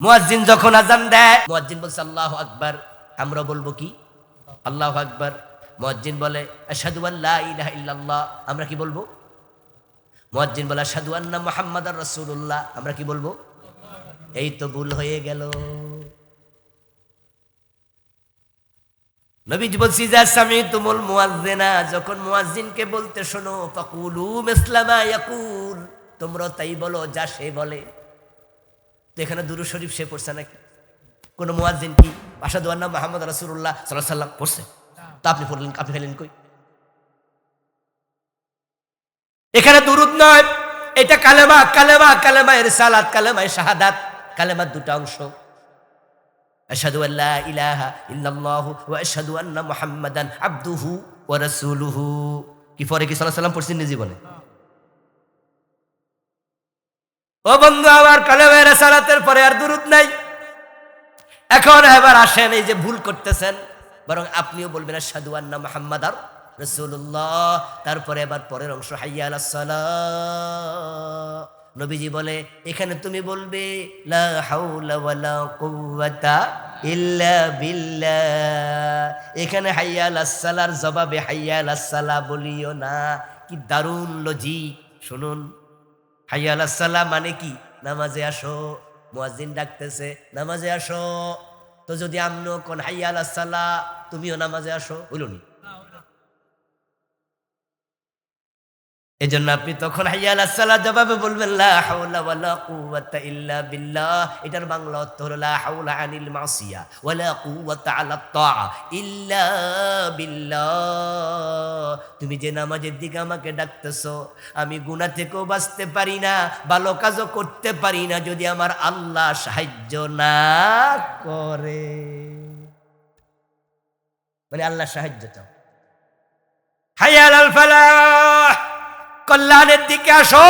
মুয়াজ্জিন যখন আযান দেয়, মুয়াজ্জিন বলছে আল্লাহু আকবার, আমরা বলবো কি আল্লাহু আকবার। মুয়াজ্জিন বলে আশহাদু আল্লা ইলাহা ইল্লাল্লাহ, আমরা কি বলবো? মুয়াজ্জিন বলে আশহাদু আন্না মুহাম্মাদার রাসূলুল্লাহ, আমরা কি বলবো? এই তো ভুল হয়ে গেল। নবীজি বলছি যা সামিতুমুল মুয়াজ্জিনা, যখন মুয়াজ্জিনকে বলতে শোনো ফাকুলু মিসলা মা ইয়াকুল, তোমরা তাই বলো যা সে বলে। তো এখানে দুরূদ শরীফ সে পড়ছে নাকি? কোন মুয়াজ্জিন কি আশহাদু আন্না মুহাম্মাদ রাসূলুল্লাহ সাল্লাল্লাহু আলাইহি ওয়াসাল্লাম পড়ছে? তা আপনি পড়লেন, আপনি ফেলেন কই? এখানে দুরূদ নয়, এটা কালেমা। কালেমা কালেমা ইরসালাত, কালেমা শাহাদাত, কালেমার দুটো অংশ। আশহাদু আল্লা ইলাহা ইল্লাল্লাহু ওয়া আশহাদু আন্না মুহাম্মাদান আবদুহু ওয়া রাসূলুহু। কি পরে কি সাল্লাল্লাহু আলাইহি ওয়াসাল্লাম পড়ছেন জীবনে? ও বন্ধু আমার, কালেমা রিসালাতের পরে আর দুরূদ নাই। এখন এবার আসেন, এই যে ভুল করতেছেন, বরং আপনিও বলবেন আশহাদু আন্না মুহাম্মাদার রাসূলুল্লাহ। তারপরে এবার পরের অংশ হাইয়া আলাস সালাহ। নবীজি বলে এখানে তুমি বলবে লা হাওলা ওয়ালা কুওয়াতা ইল্লা বিল্লাহ। এখানে হাইয়া আলাস সালার জবাবে হাইয়া আলাস সালাহ বলিও না। কি দারুণ লজিক শুনুন। হাইয়া আলাস সালাহ মানে কি? নামাজে আসো। মুয়াজ্জিন ডাকতেছে নামাজে আসো। তো যদি আমনো কোন হাইয়া আলাস সালাহ, তুমিও নামাজে আসো, হইলনি? এজন্য আপনি তখন হাইয়া আলাস সালাহ জবাবে বলবেন লা হাওলা ওয়ালা কুওয়াতা ইল্লা বিল্লাহ। এটার বাংলা অর্থ হলো লা হাওলা আনিল মাসিয়া ওয়ালা কুওয়াতা আলা তাআ ইল্লা বিল্লাহ। তুমি যে নামাজের দিকে আমাকে ডাকতেছো, আমি গুনাহ থেকেও বাঁচতে পারি না, ভালো কাজও করতে পারি না যদি আমার আল্লাহ সাহায্য না করে। মানে আল্লাহ সাহায্য চাও। হাইয়া আলাল ফালাহ, কল্যাণের দিকে আসো।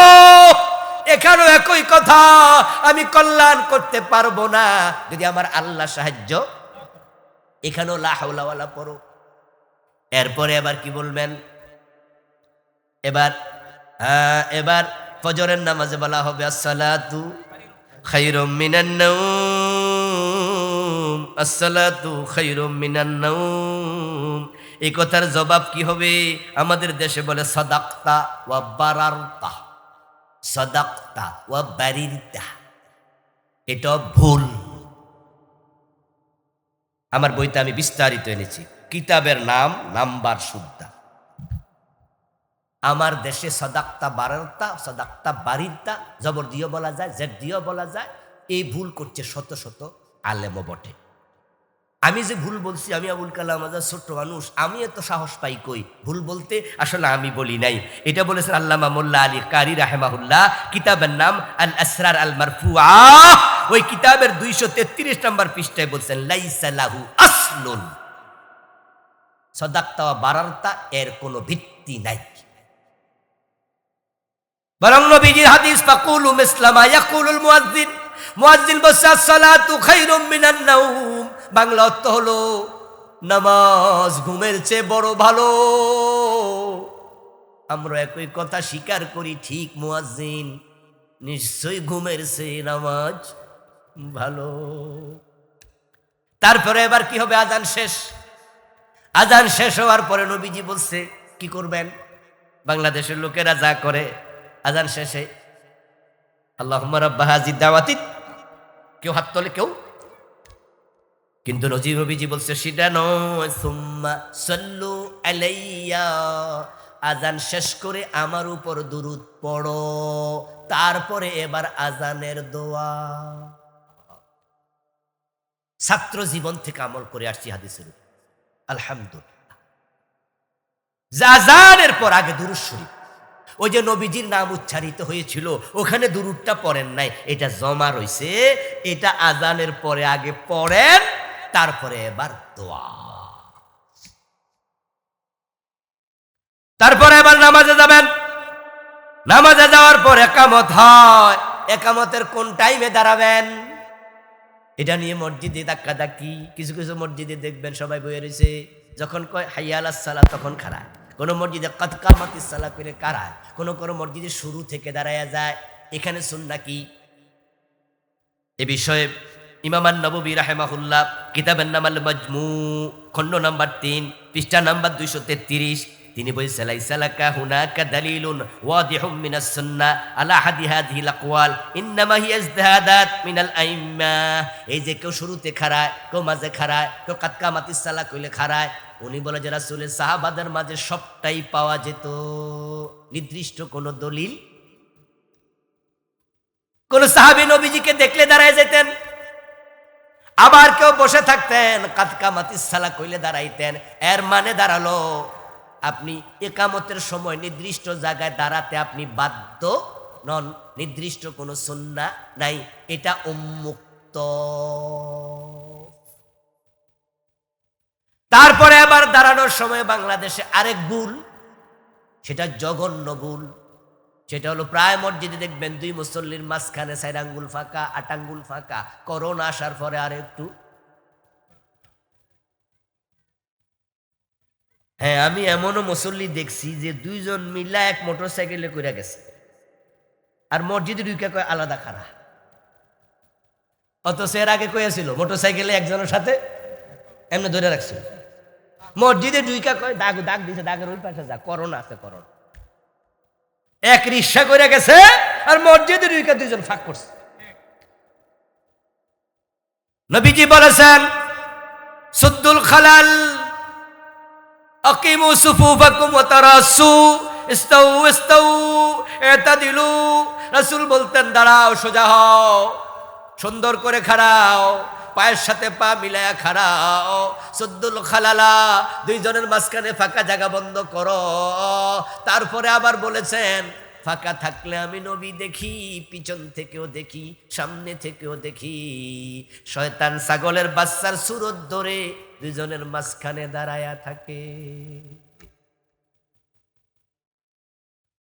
এখানেও একই কথা, আমি কল্যাণ করতে পারবো না যদি আমার আল্লাহ সাহায্য। এখানেও লা হাওলা ওয়ালা পড়ো। এরপরে এবার কি বলবেন? এবার ফজরের নামাজে বলা হবে আসসালাতু খায়রুম মিনান নাওম, আসসালাতু খায়রুম মিনান নাওম। এই কথার জবাব কি হবে? আমাদের দেশে বলে সাদাক্তা ওয়া বারারতা, সাদাক্তা ওয়া বারিরতা। এটা ভুল। আমার বইতে আমি বিস্তারিত এনেছি, কিতাবের নাম নাম্বার সুদ্ধা। আমার দেশে সাদাক্তা বারারতা, সাদাক্তা বারিরতা, জবর দিয়েও বলা যায়, জেড দিয়েও বলা যায়। এই ভুল করছে শত শত আলেমও বটে। আমি যে ভুল বলছি, আমি আবুল কালাম আজাদ ছোট্ট মানুষ, আমি এত সাহস পাই কই ভুল বলতে? আসলে আমি বলি নাই, এটা বলেছেন আল্লামা মোল্লা আলী কারি রাহেমাহুল্লাহ। কিতাবের নাম আল আসরার আল মারফুআ। ওই কিতাবের 233 নম্বর পৃষ্ঠায় বলছেন লাইসা লাহু আসলুন, সাদাক্তা ওয়া বারারতা এর কোনো ভিত্তি নাই। বরং নবীজির হাদিস ফাকুলু মিসলা মা ইয়াকুলুল মুয়াজ্জিন, মুয়াজ্জিন বলছে আসসালাতু খায়রুম মিনান নাওম। বাংলা অর্থ হলো নামাজ ঘুমের চেয়ে বড় ভালো। আমরা একই কথা স্বীকার করি, ঠিক মুয়াজ্জিন নিশ্চয়ই ঘুমের চেয়ে নামাজ ভালো। তারপরে এবার কি হবে? আজান শেষ। আজান শেষ হওয়ার পরে নবীজি বলছে কি করবেন? বাংলাদেশের লোকেরা যা করে আজান শেষে আল্লাহুম্মা রাব্বা হাযিদ দাওয়াতি, কেউ হাত তোলে, কেউ। কিন্তু নবীজি বলছে সেটা নয়, সুম্মা সাল্লু আলাইয়া, আজান শেষ করে আমার উপর দুরূদ পড়ো। তারপরে এবার আজানের দোয়া। ছাত্র জীবন থেকে আমল করে আসছি হাদিসের, আলহামদুলিল্লাহ। আজানের পর আগে দুরূদ শরীফ, ওই যে নবীজির নাম উচ্চারিত হয়েছিল ওখানে দুরূদটা পড়েন নাই, এটা জমা রইছে। এটা আজানের পরে আগে পড়েন, তারপরে এবার দোয়া। তারপরে এবার নামাজে যাবেন। নামাজে যাওয়ার পর একামত হয়। একামতের কোন টাইমে দাঁড়াবেন এটা নিয়ে মসজিদে ধাক্কাধাক্কি। কিছু কিছু মসজিদে দেখবেন সবাই বয়ে রয়েছে, যখন কয় হাইয়া আলাস সালাহ তখন খাড়ায়। কোনো মসজিদে কাদ কামাতিস সালাহ করে কারায়। কোনো কোনো মসজিদে শুরু থেকে দাঁড়ায়া যায়। এখানে সুন্নাহ কি? এ বিষয়ে ইমাম আন-নববী রাহিমাহুল্লাহ কিতাবের নাম আল মাজমু, খণ্ড নাম্বার 3, পৃষ্ঠা নাম্বার 233, তিনি বলছেন লাইসা লাকা হুনাকা দালিলুন ওয়াদিহুম মিনাস সুন্নাহ আলা হাদি হাযিহিল আকওয়াল ইন্নামা হিয়া ইজতিহাদাত মিনাল আইম্মা। এই যে কেউ শুরুতে খাড়ায়, কেউ মাঝে খাড়ায়, কেউ কাতকামাতিস সালা কইলে খাড়ায়, উনি বলে যে রাসূলের সাহাবাদের মাঝে সবটাই পাওয়া যেত, নির্দিষ্ট কোন দলিল। কোন সাহাবী নবীজিকে দেখলে দাঁড়ায় যেতেন, আবার কেউ বসে থাকতেন, কাতকামাতিস সালা কইলে দাঁড়াইতেন। এর মানে দাঁড়ালো আপনি ইকামতের সময় নির্দিষ্ট জায়গায় দাঁড়াতে আপনি বাধ্য নন, নির্দিষ্ট কোনো সুন্নাহ নাই, এটা উন্মুক্ত। তারপরে আবার দাঁড়ানোর সময় বাংলাদেশে আরেক ভুল, সেটা জঘন্য ভুল। সেটা হলো প্রায় মসজিদে দেখবেন 2 মুসল্লির মাঝখানে 4 আঙ্গুল ফাঁকা, 8 আঙ্গুল ফাঁকা। করোনা আসার পরে আর একটু, হ্যাঁ আমি এমনও মুসল্লি দেখছি যে 2 জন মিলা এক মোটরসাইকেলে করে গেছে, আর মসজিদে ঢুকে কয় আলাদা খাড়া। অথচ এর আগে কয়েছিল মোটরসাইকেলে একজনের সাথে এমনি ধরে রাখছিল, মসজিদে ঢুকা কয় দাগ দাগ দিছে, দাগের ওই পাশে যা, করোনা আছে করোনা। এক রিক্সা করে গেছে আর মসজিদে ঢুকা 2 জন ফাঁক করছে। নবীজি বলেছেন সুদ্দুল খালাল আকিমু সুফুফাকুম ওয়া তারাসু ইস্তাউ ইস্তাউ ইতাদিলু। রাসূল বলতেন দাঁড়াও, সোজা হও, সুন্দর করে খাড়াও, পায়ের সাথে পা মিলায়া খাড়াও। সুদ্দুল খালালা, 2 জনের মাঝখানে ফাঁকা জায়গা বন্ধ করো। তারপরে আবার বলেছেন ফাঁকা থাকলে আমি নবী দেখি, পিছন থেকেও দেখি, সামনে থেকেও দেখি। শয়তান ছাগলের বাচ্চার সুরত ধরে 2 জনের মাঝখানে দাঁড়ায়া থাকে,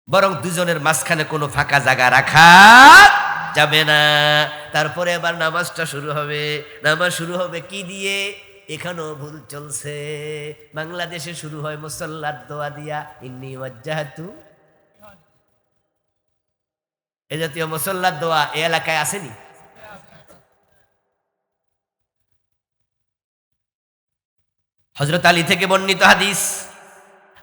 বরং 2 জনের মাঝখানে কোনো ফাঁকা জায়গা রাখা যাবে না। তারপরে আবার নামাজটা শুরু হবে। নামাজ শুরু হবে কি দিয়ে? এখানেও ভুল চলছে। বাংলাদেশে শুরু হয় মুসাল্লার দোয়া দিয়া, ইন্নী ওয়াজ্জাহতু, এই জাতীয় মুসাল্লার দোয়া এই এলাকায় আসেনি? হযরত আলী থেকে বর্ণিত হাদিস,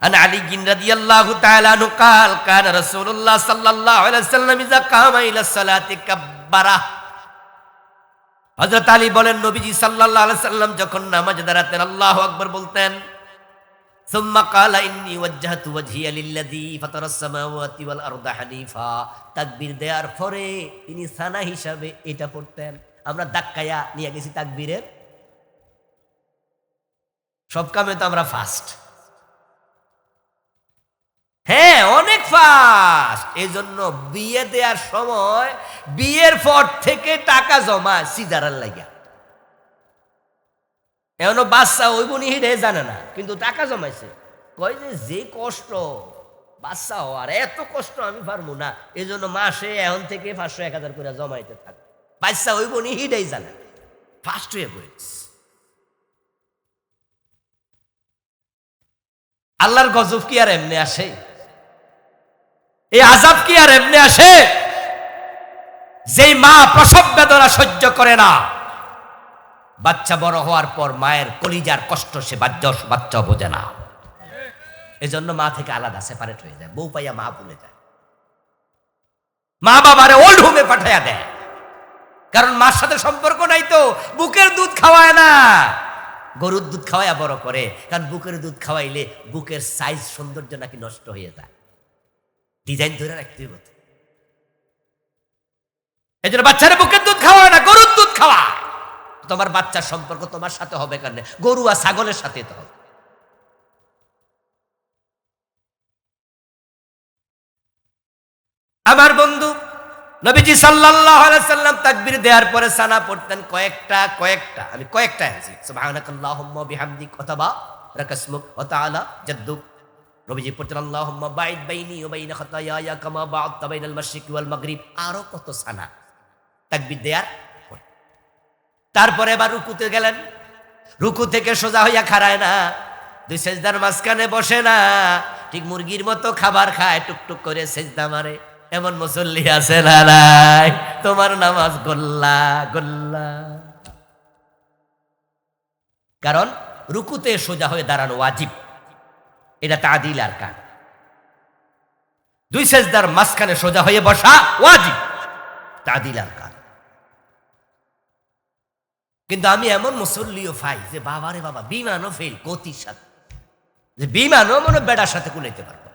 আন আলী রাদিয়াল্লাহু তাআলা আনহু قال كان رسول الله صلى الله عليه وسلم اذا قام الى الصلاه كبر। হযরত আলী বলেন নবীজি সাল্লাল্লাহু আলাইহি সাল্লাম যখন নামাজে দাঁড়াতেন আল্লাহু আকবার বলতেন। ثم قال اني وجهت وجهي للذي فطر السماوات والارض حنيفا। তাকবীর দেওয়ার পরে তিনি সানা হিসাবে এটা পড়তেন। আমরা ধাক্কায়া নিয়ে গেছি তাকবীরের, সব কামে তো আমরা ফাস্ট, হ্যাঁ অনেক ফাস্ট। এই জন্য বিয়ে দেওয়ার সময় বিয়ের পর থেকে টাকা জমা সিজারার লাগা। এখনো বাচ্চা ওই বোন হিডে জানে না, কিন্তু টাকা জমাইছে। কয় যে কষ্ট বাচ্চা হওয়ার, এত কষ্ট আমি পারবো না, এই জন্য মাসে এখন থেকে 500-1000 করে জমাইতে থাকে। বাচ্চা ওই বোন হিডেই জানে, ফাস্ট হয়ে পড়েছে। আল্লাহর গজব কি আর এমনি আসে? এই আযাব কি আর এমনি আসে? যেই মা প্রসব বেদনা সহ্য করে না, বাচ্চা বড় হওয়ার পর মায়ের কলিজার কষ্ট সে বাচ্চা বোঝে না, এজন্য মা থেকে আলাদা সেপারেট হয়ে যায়। বউ পাইয়া মা ভুলে যায়, মা বাবারে ওল্ড হোমে পাঠাইয়া দেয়, কারণ মার সাথে সম্পর্ক নাই তো। বুকের দুধ খাওয়ায় না, গরুর দুধ খাওয়াইয়া বড় করে, কারণ বুকের দুধ খাওয়াইলে বুকের সাইজ সৌন্দর্য নাকি নষ্ট হয়ে যায়, ডিজাইন ধরে রাখতে হবে। এই জন্য বাচ্চারা বুকের দুধ খাওয়ায় না, গরুর দুধ খাওয়া। তোমার বাচ্চার সম্পর্ক তোমার সাথে হবে কেন? গরু আর ছাগলের সাথে তো হবে। আমার বন্ধু নবীজি সাল্লাল্লাহু আলাইহি সাল্লাম তাকবীর দেওয়ার পরে সানা পড়তেন কয়েকটা, আমি কয়েকটা আনছি। সুবহানাকাল্লাহুম্মা বিহামদিক অথবা রাকাসমুক ওয়া তাআলা জাদ্দুক। নবীজি পড়তেন আল্লাহুম্মা বাইদ বাইনি ওয়া বাইনা খাতায়ায়া কামা বা'আদতা বাইনাল মাশরিকি ওয়াল মাগরিব। আরো কত সানা তাকবীর দেওয়ার পরে। তারপরে এবার রুকুতে গেলেন, রুকু থেকে সোজা হইয়া খাড়ায় না, 2 সেজদার মাঝখানে বসে না, ঠিক মুরগির মতো খাবার খায়, টুকটুক করে সেজদা মারে। এমন মুসল্লি আছে না নাই? তোমার নামাজ গোল্লা গোল্লা। কারণ রুকুতে সোজা হয়ে দাঁড়ানো ওয়াজিব, এটা তাদিল আর কান। দুই সেজদার মাঝখানে সোজা হয়ে বসা ওয়াজিব, তাদিল আর কান। কিন্তু আমি এমন মুসল্লিও পাই যে বাবারে বাবা বিমানও ফেল গতির সাথে, যে বিমানও মনে বেড়ার সাথে কুলাইতে পারবো।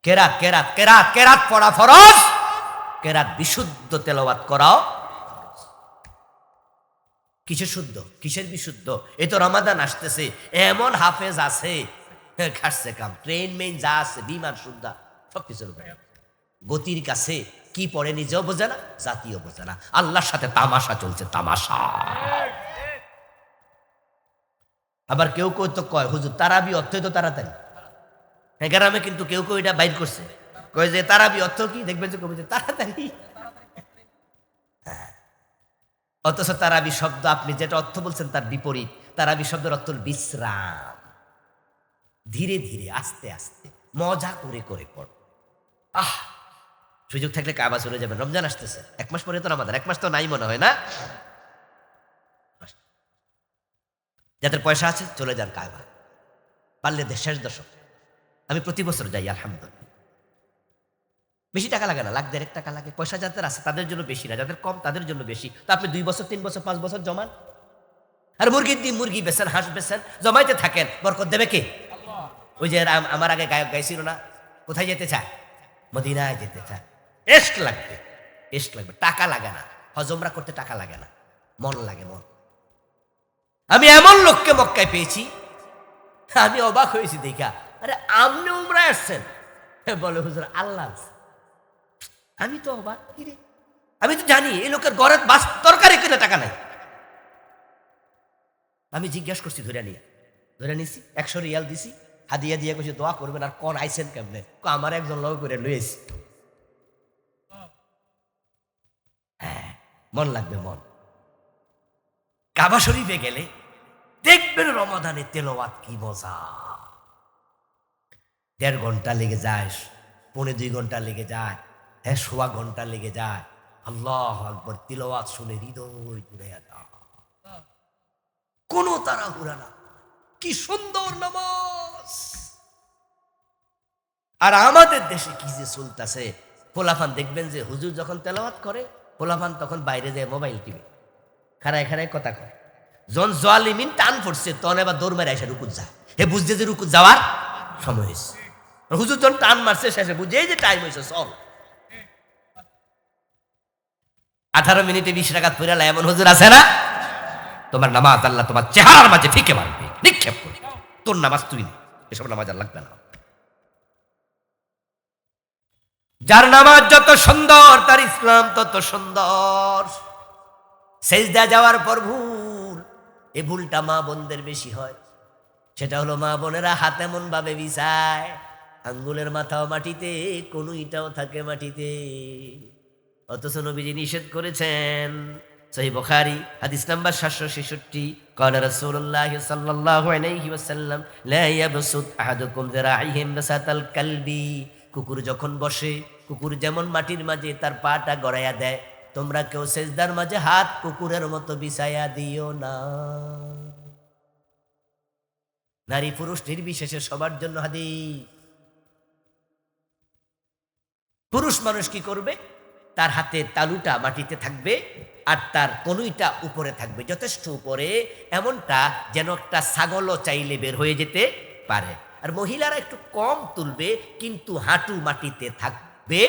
কেরাত কেরাত কেরাত কেরাত পড়া ফরজ, কেরাত বিশুদ্ধ তেলাওয়াত করাও। কিসের শুদ্ধ, কিসের বিশুদ্ধ? এ তো রমাদান আসতেছে, এমন হাফেজ আছে খাটছে কাম, ট্রেন মেইন যা আছে বিমান শুদ্ধা সবকিছুর গতির কাছে কি পড়ে নিজেও বোঝে না, জাতীয় বোঝে না। আল্লাহর সাথে তামাশা চলছে, তামাশা। আবার কেউ কেউ তো কয় হুজুর তারাবি অর্থই তো তাড়াতাড়ি। গ্রামে কিন্তু কেউ কেউ এটা বাইর করছে, কয় যে তারাবি অর্থ কি, দেখবেন যে কবি তাড়াতাড়ি। অথচ তারাবি শব্দ আপনি যেটা অর্থ বলছেন তার বিপরীত। তারাবি শব্দের অর্থ বিশ্রাম, ধীরে ধীরে আস্তে আস্তে মজা করে করে পড়। সুযোগ থাকলে কাবা চলে যাবেন, রমজান আসতেছে, 1 মাস পরে তো রমাদান, 1 মাস তো নাই মনে হয় না? যাদের পয়সা আছে চলে যান কাবা, পারলে শেষ দশক। আমি প্রতি বছর যাই আলহামদুলিল্লাহ। বেশি টাকা লাগে না, লাখ 1.5 টাকা লাগে। পয়সা যাদের আছে তাদের জন্য বেশি না, যাদের কম তাদের জন্য বেশি। তো আপনি 2 বছর 3 বছর 5 বছর জমান, আর মুরগির ডিম মুরগি বেছেন, হাঁস বেছেন, জমাইতে থাকেন, বরকত দেবে কে? ওই যে আমার আগে গায়ক গাইছিল না, কোথায় যেতে চায়? মদিনায় যেতে চায়। এস্ক লাগবে, এস্ক লাগবে, টাকা লাগে না। হজ উমরা করতে টাকা লাগে না, মন লাগে, মন। আমি এমন লোককে মক্কায় পেয়েছি, আমি অবাক হয়েছি দেখা। আরে আপনি উমরায় আসছেন? বলে হুজুর আল্লাহ। আমি তো অবাক, কিরে আমি তো জানি এই লোকের ঘরে বাস তরকারি কিনে টাকা নাই। আমি জিজ্ঞাসা করছি, ধরে নিছি, 100 রিয়াল দিছি, হাদিয়া দিয়ে কইছি দোয়া করবেন। আর কোন আইছেন কেমনে? আমার একজন লোক করে লইছি। হ্যাঁ, মন লাগবে, মন। কাবা শরীফে গেলে দেখবেন রমাদানে তেলাওয়াত কি মজা। 1.5 ঘন্টা লেগে যায়, 1.25 ঘন্টা লেগে যায়, 1.25 ঘন্টা লেগে যায়। আল্লাহু আকবার, তিলাওয়াত শুনে হৃদয় জুড়ে যায়, কোনো তাড়াহুড়া না। কি সুন্দর নামাজ। আর আমাদের দেশে কি যে চলতেছে, পোলাপান দেখবেন যে হুজুর যখন তেলাওয়াত করে, পোলাপান তখন বাইরে যায় মোবাইল টিভি, খাড়ায় খাড়ায় কথা কয়। জন জালিমিন টান পড়ছে, তখন এবার দৌড় মেরে এসে রুকুত যায়। হে বুঝছে যে রুকুত যাওয়ার সময় হয়েছে। হুজুর যখন টান মারছে শেষে বুঝে যে টাইম হয়েছে, চল। 18 মিনিটে 20 রাকাত পড়ে এমন হুজুর আছে না? তোমার নামাজ আল্লাহ তোমার চেহারার মাঝে ফিকে মারবে, নিক্ষেপ করবে। তোর নামাজ তুই নে, এসব নামাজ আর লাগবে না। যার নামাজ যত সুন্দর তার ইসলাম তত সুন্দর। সেজদা যাওয়ার পর ভুল, এই ভুলটা মা বোনদের বেশি হয়। সেটা হলো মা বোনেরা হাত এমন ভাবে বিছায়, আঙ্গুলের মাথাও মাটিতে, কনুইটাও থাকে মাটিতে। অথচ নবীজি নিষেধ করেছেন। সহিহ বুখারী হাদিস নাম্বার 766, قال رسول الله صلى الله عليه وسلم لا يبسط احدكم ذراعيه بسط الكلب। কুকুর যখন বসে, কুকুর যেমন মাটির মাঝে তার পাটা গড়াইয়া দেয়, তোমরা কেউ সেজদার মাঝে হাত কুকুরের মতো বিছাইয়া দিও না। নারী পুরুষ নির্বিশেষে সবার জন্য হাদিস। পুরুষ মানুষ কি করবে? তার হাতে তালুটা মাটিতে থাকবে আর তার কনুইটা উপরে থাকবে, যথেষ্ট উপরে, এমনটা যেন একটা ছাগলও চাইলে বের হয়ে যেতে পারে। আর মহিলারা একটু কম তুলবে, কিন্তু হাঁটু মাটিতে থাকবে।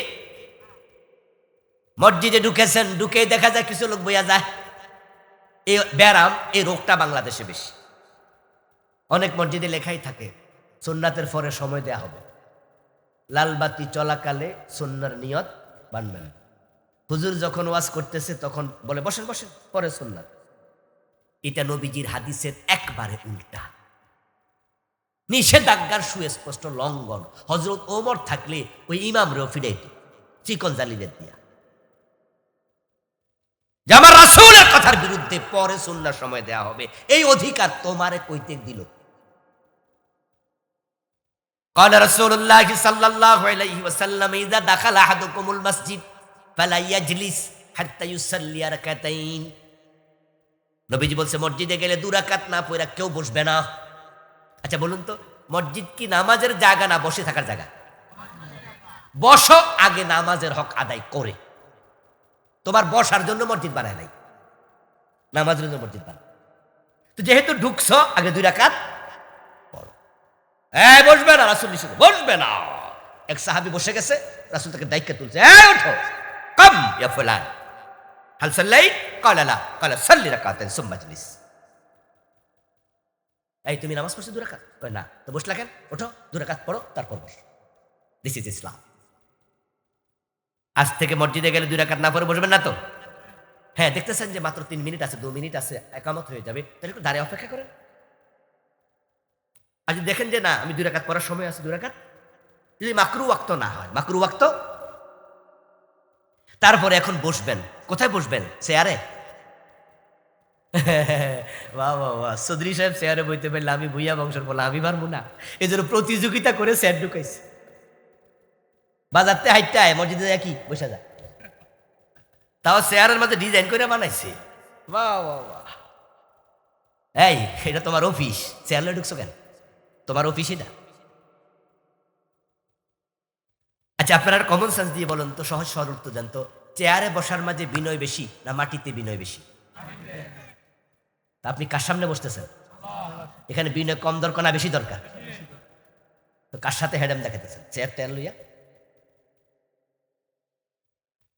মসজিদে ঢুকেছেন, ঢুকে দেখা যায় কিছু লোক বইয়া যায়। এই ব্যারাম, এই রোগটা বাংলাদেশে বেশি। অনেক মসজিদে লেখাই থাকে সুন্নাতের পরে সময় দেয়া হবে, লালবাতি চলাকালে সুন্নার নিয়ত বানবেন। হুজুর যখন ওয়াজ করতেছে তখন বলে বসেন বসেন, পরে সুন্নাত। এটা নবীজির হাদিসের একবারে উল্টা, নিষেধাজ্ঞার সুস্পষ্ট লঙ্ঘন। হযরত ওমর থাকলে ওই ইমামরেও ফিরাইত চিকন জালিদের দিয়া, যে আমার রাসূলের কথার বিরুদ্ধে পরে সুন্নার সময় দেয়া হবে, এই অধিকার তোমারে কইতে দিল। قال رسول الله صلى الله عليه وسلم اذا دخل احدكم المسجد فلا يجلس حتى يصلي ركعتين। নবীজি বলছে মসজিদে গেলে 2 রাকাত না পড়া কেউ বসবে না। আচ্ছা বলুন তো, মসজিদ কি নামাজের জায়গা না বসে থাকার জায়গা? বসো, আগে নামাজের হক আদায় করে। তোমার বসার জন্য মসজিদ বানায় নাই, নামাজের জন্য মসজিদ বানায়। তো যেহেতু ঢুকছো, আগে 2 রাকাত পড়ো। বসবে না, রাসূল নিষেধ, বসবে না। এক সাহাবী বসে গেছে, রাসূল তাকে দায়িত্ব তুলছে, ওঠো, কাম ইয়া ফুলান, হাল সাল্লাই? ক্বালা লা, ক্বালা সাল্লি রাকাতাইন সুম্মা ইজলিস। এই তুমি নামাজ পড়ছো 2 রাকাত? কয় না। তো বসলা কেন? ওঠো, 2 রাকাত পড়ো, তারপর বসো। দিস ইজ ইসলাম। আজ থেকে মসজিদে গেলে 2 রাকাত না পড়ে বসবেন না তো? হ্যাঁ, দেখতেছেন যে মাত্র 3 মিনিট আছে, 2 মিনিট আছে, একামত হয়ে যাবে, তাহলে একটু দাঁড়িয়ে অপেক্ষা করেন। আর যদি দেখেন যে না, আমি 2 রাকাত পড়ার সময় আছে, 2 রাকাত, যদি মাকরু ওয়াক্ত না হয়, মাকরু ওয়াক্ত, তারপরে এখন বসবেন। কোথায় বসবেন? চেয়ারে? বাহ বাহ বাহ, চৌধুরী সাহেব চেয়ারে বইতে পারলে, আমি ভুইয়া বংশের বলে আমি পারবো না। এই জন্য প্রতিযোগিতা করে চেয়ার ঢুকাইছে। বাজারতে হাইটটা মসজিদে কি বসে যায়, তাও চেয়ারের মাঝে ডিজাইন করে বানাইছে। বাহ বাহ বাহ। এই, এটা তোমার অফিস, চেয়ারে ঢুকছো কেন? তোমার অফিস এটা? আচ্ছা, আপনারা কমন সেন্স দিয়ে বলুন তো, সহজ সরল উত্তর দেন তো, চেয়ারে বসার মাঝে বিনয় বেশি না মাটিতে বিনয় বেশি? তা আপনি কার সামনে বসতেছেন? এখানে বিনয় কম দরকার না বেশি দরকার? তো কার সাথে হেডেম দেখাতেছেন? চেয়ার টেয়ার লইয়া?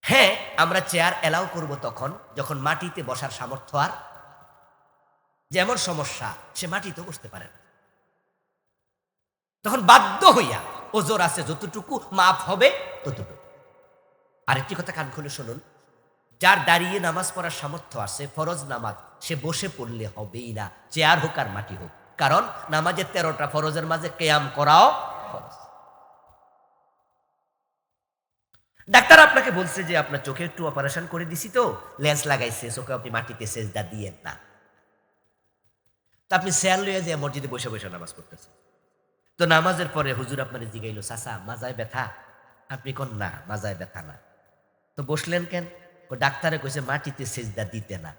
হ্যাঁ, আমরা চেয়ার এলাও করব তখন যখন মাটিতে বসার সামর্থ্য আর, যেমন সমস্যা সে মাটিতে বসতে পারে না, তখন বাধ্য হইয়া ওজোর আছে যতটুকু মাপ হবে ততটুকু। আরেকটি কথা কান খুলে শুনুন, যার দাঁড়িয়ে নামাজ পড়ার সামর্থ্য আছে, ফরজ নামাজ সে বসে পড়লে হবেই না, চেয়ার হোক আর মাটি হোক। কারণ নামাজের 13টা ফরজের মাঝে কেয়াম করাও ফরজ। ডাক্তার আপনাকে বলছে যে আপনার চোখে একটু অপারেশন করে দিছি, তো লেন্স লাগাইছে, চোখে আপনি মাটিতে সেজদা দিয়েন না। তা আপনি চেয়ার লইয়া যে মসজিদে বসে বসে নামাজ পড়তেছেন। তো নামাজের পরে হুজুর আপনার জিগাইল, চাচা মাজায় ব্যথা? আপনি কোন না, মাজায় ব্যথা না। তো বসলেন কেন? ডাক্তারে কইছে মাটিতে সেজদা দিতে না।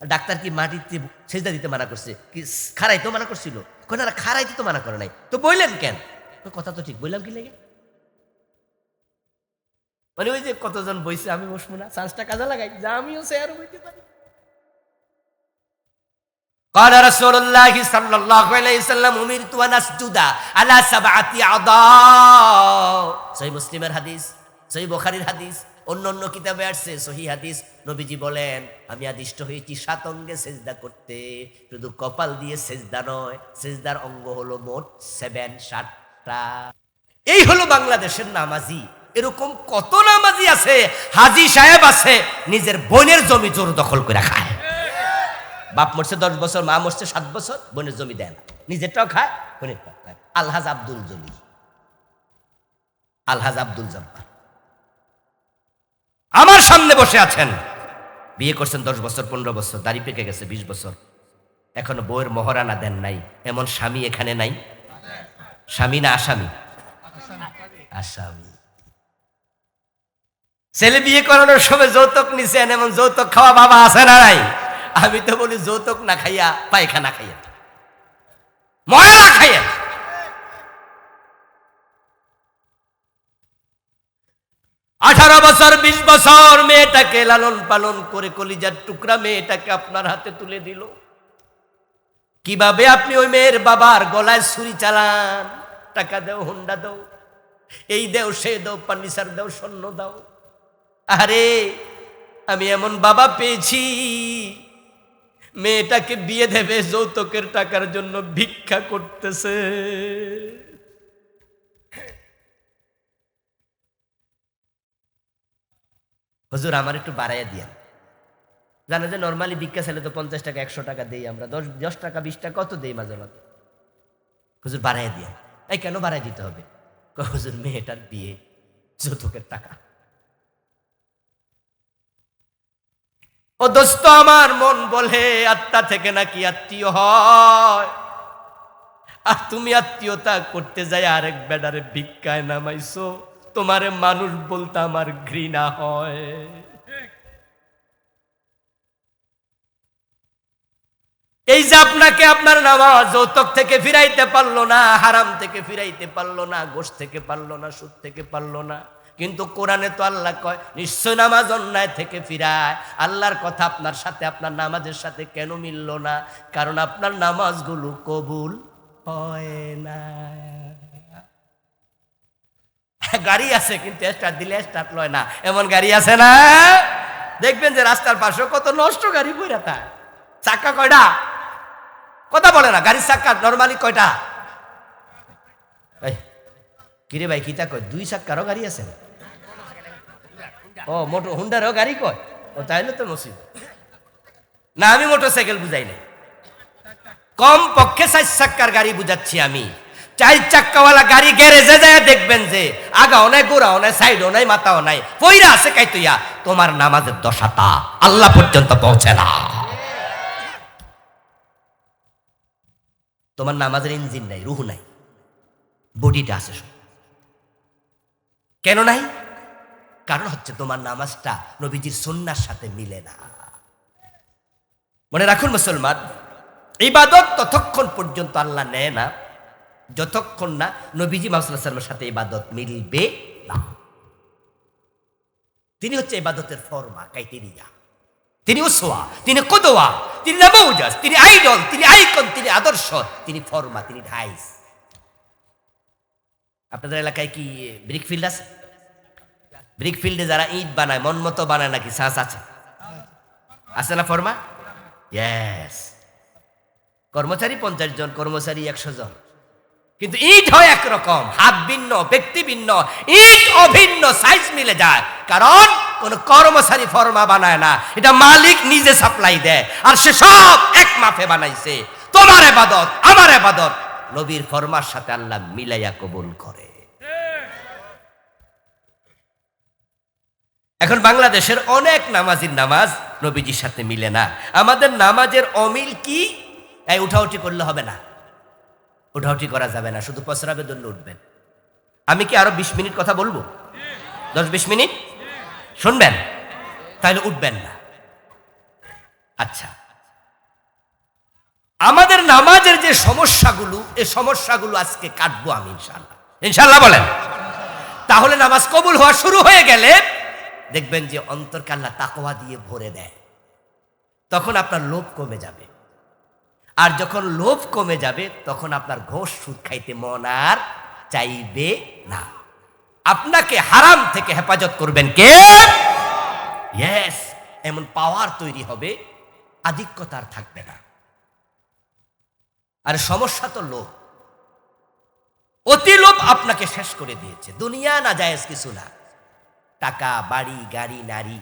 ডাক্তার কি মাটিতে সেজদা দিতে মানা করছে? কি খাড়াইতেও মানা করছিল? কোন না, খাড়াইতে তো মানা করে নাই, তো বললেন কেন? কথা তো ঠিক, বললাম কি লেগে? মানে ওই যে কতজন বইছে, আমি বসবো না, চান্সটা কাজে লাগাই, যা আমিও চেয়ার বইতে পারি। قال رسول الله صلى الله عليه وسلم أمرت أن أسجد على 7 أعضاء। সহিহ মুসলিমের হাদিস, সহিহ বুখারীর হাদিস, অন্য অন্য কিতাবে আসছে সহিহ হাদিস। নবীজি বলেন, আমি আদিষ্ট হয়েছি 7 অঙ্গে সেজদা করতে, শুধু কপাল দিয়ে সেজদা নয়, সেজদার অঙ্গ হলো মোট 7টা। এই হলো বাংলাদেশের নামাজি। এরকম কত নামাজি আছে, হাজি সাহেব আছে, নিজের বোনের জমি জোর দখল করে খায়। বাপ মরছে 10 বছর, মা মরছে 7 বছর, বোনের জমি দেয় না, নিজেরটাও খায়, বোনেরটাও খায়। আলহাজ আব্দুল জলিল, আলহাজ আব্দুল জব্বার আমার সামনে বসে আছেন, বিয়ে করছেন 10 বছর, 15 বছর, দাড়ি পেকে গেছে 20 বছর, এখনো বউয়ের মহারানা দেন নাই। এমন স্বামী এখানে নাই? স্বামী না আসামি? আসামি। ছেলে বিয়ে করানোর সময় যৌতুক নিছেন, এমন যৌতুক খাওয়া বাবা আছে না নাই? আমি তো বলি যৌতুক না খাইয়া পায়খানা খাইয়া, ময়লা খাইয়া। আঠারো বছর 20 বছর মেয়েটাকে লালন পালন করে কলিজার টুকরা মেয়েটাকে আপনার হাতে তুলে দিল। কিভাবে আপনি ওই মেয়ের বাবার গলায় ছুরি চালান? টাকা দাও, হুন্ডা দাও, এই দেও, সে দাও, ফার্নিচার দাও, স্বর্ণ দাও। আরে আমি এমন বাবা পেয়েছি, মেয়েটাকে বিয়ে দেবে, যৌতুকের টাকার জন্য ভিক্ষা করতেছে। হুজুর আমার একটু বাড়াইয়া দিয়া। জানো যে নর্মালি ভিক্ষা চাইলে তো 50 টাকা 100 টাকা দেই আমরা, 10 টাকা 20 টাকা কত দেই মাঝে মাঝে। হুজুর বাড়াইয়া দিয়া। এই কেন বাড়াই দিতে হবে? হুজুর মেয়েটার বিয়ে, যৌতুকের টাকা। ও দোস্ত, আমার মন বলে আত্মা থেকে নাকি আত্মীয় হয়, আর তুমি আত্মীয়তা করতে যাই আরেক বেডারে ভিক্ষায় নামাইছো। তোমারে মানুষ বলতে আমার ঘৃণা হয়। এই যে আপনাকে আপনার নামাজ যৌতুক থেকে ফিরাইতে পারলো না, হারাম থেকে ফিরাইতে পারলো না, গোশ থেকে পারলো না, সুদ থেকে পারলো না, কিন্তু কোরআনে তো আল্লাহ কয় নিশ্চয় নামাজ অন্যায় থেকে ফিরায়। আল্লাহর কথা আপনার সাথে, আপনার নামাজের সাথে কেন মিলল না? কারণ আপনার নামাজগুলো কবুল হয় না। গাড়ি আছে কিন্তু স্টার্ট দিলে স্টার্ট লয় না, এমন গাড়ি আছে না? দেখবেন যে রাস্তার পাশে কত নষ্ট গাড়ি পইরা থাকে। চাক্কা কয়টা? কথা বলে না। গাড়ির চাক্কা নরমালি কয়টা? কিরে ভাই কিতা কয়? 2 চাক্কারও গাড়ি আছে? ও মোটর হুন্ডারও গাড়ি কয়? ও তাইলে তো নসিব না। আমি মোটরসাইকেল বুঝাই নাই, কম পক্ষে 4 চাক্কার গাড়ি বুঝাচ্ছি আমি। 4 চাক্কাওয়ালা গাড়ি গ্যারেজে যায় দেখবেন যে আগাও নাই, গোড়াও নাই, সাইডও নাই, মাথাও নাই, পইরা আছে কাইতুইয়া। তোমার নামাজের দশাটা আল্লাহ পর্যন্ত পৌঁছে না। তোমার নামাজের ইঞ্জিন নাই, রুহ নাই, বডিটা আছে। কেন নাই? কারণ হচ্ছে তোমার নামাজটা নবীজির সুন্নাহর সাথে মিলে না। মনে রাখুন মুসলমান, ইবাদত ততক্ষণ পর্যন্ত আল্লাহ নেয় না যতক্ষণ না নবীজি মুহাম্মদ সাল্লাল্লাহু আলাইহি ওয়াসাল্লামের সাথে ইবাদত মিলবে না। তিনি হচ্ছে ইবাদতের ফরমা, ক্রাইটেরিয়া। তিনি উসওয়া, তিনি কুদওয়া, তিনি নামুজাজ, তিনি আইডল, তিনি আইকন, তিনি আদর্শ, তিনি ফরমা, তিনি ঢাইস। আপনাদের এলাকায় কি ব্রিক ফিল্ড আছে? ব্রিক ফিল্ডে যারা ইট বানায় মন মতো বানায় নাকি সাঁচ আছে? আছে না ফরমা? ইয়েস। কর্মচারী 50 জন, কর্মচারী 100 জন, কিন্তু ইট হয় একরকম, হাত ভিন্ন, ব্যক্তি ভিন্ন, ইট অভিন্ন, সাইজ মিলে যায়। কারণ কোন কর্মচারী ফরমা বানায় না, এটা মালিক নিজে সাপ্লাই দেয়, আর সে সব এক মাপে বানাইছে। তোমার ইবাদত, আমার ইবাদত নবীর ফরমার সাথে আল্লাহ মিলাইয়া কবুল করে। এখন বাংলাদেশের অনেক নামাজির নামাজ নবীজির সাথে মিলে না। আমাদের নামাজের অমিল কি? এই উঠাউঠি করলে হবে না, উঠাউঠি করা যাবে না, শুধু প্রস্রাবের জন্য উঠবেন। আমি কি আরো 20 মিনিট কথা বলবো? 10-20 মিনিট শুনবেন, তাহলে উঠবেন না। আচ্ছা, আমাদের নামাজের যে সমস্যাগুলো, এই সমস্যাগুলো আজকে কাটবো আমি ইনশাআল্লাহ। ইনশাআল্লাহ বলেন। তাহলে নামাজ কবুল হওয়া শুরু হয়ে গেলে দেখবেন যে অন্তরকে আল্লাহ তাকওয়া দিয়ে ভরে দেয়। তখন আপনার লোভ কমে যাবে, আর যখন লোভ কমে যাবে তখন আপনার ঘোষ সুদ খাইতে মন আর চাইবে না। আপনাকে হারাম থেকে হেফাজত করবেন কে? ইয়েস। এমন পাওয়ার তৈরি হবে, আধিক্যতা আর থাকবে না। আর সমস্যা তো লোভ, অতি লোভ আপনাকে শেষ করে দিয়েছে। দুনিয়া না জায়েজ কিছু না, টাকা, বাড়ি, গাড়ি, নারী,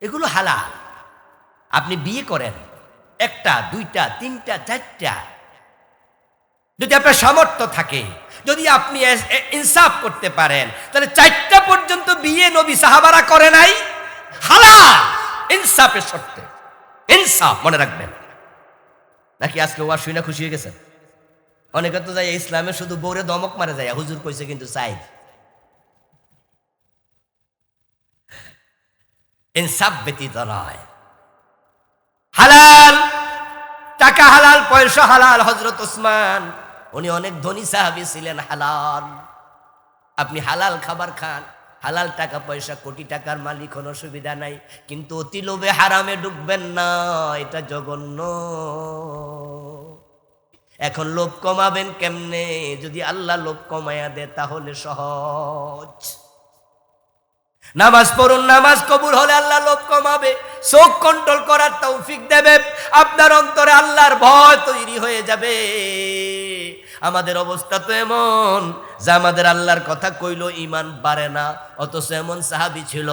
এগুলো হালাল। আপনি বিয়ে করেন 1টা, 2টা, 3টা, 4টা, যদি আপনার সামর্থ্য থাকে, যদি আপনি ইনসাফ করতে পারেন, তাহলে 4টা পর্যন্ত বিয়ে নবী সাহাবারা করে নাই, হালাল, ইনসাফের শর্তে। ইনসাফ মনে রাখবেন। নাকি আজকে ওয়া শুনে খুশি হয়ে গেছেন? অনেকে তো যায় ইসলামে শুধু বউরে দমক মারে যায়, হুজুর কইছে কিন্তু চাই। ইনসাফ ব্যতীত নয়। হালাল টাকা, হালাল পয়সা, হালাল। হযরত ওসমান উনি অনেক ধনী সাহাবী ছিলেন, হালাল। আপনি হালাল খাবার খান, হালাল টাকা পয়সা, কোটি টাকার মালিক, কোনো অসুবিধা নাই, কিন্তু অতি লোভে হারামে ডুববেন না, এটা জঘন্য। এখন লোভ কমাবেন কেমনে? যদি আল্লাহ লোভ কমায়া দেয় তাহলে সহজ। নামাজ পড়ুন, নামাজ কবুল হলে আল্লাহ লোভ কমাবে, চোখ কন্ট্রোল করার তৌফিক দেবে, আপনার অন্তরে আল্লাহর ভয় তৈরি হয়ে যাবে। আমাদের অবস্থা তো এমন যে আমাদের আল্লাহর কথা কইলো ঈমান বাড়ে না, অথচ এমন সাহাবী ছিল,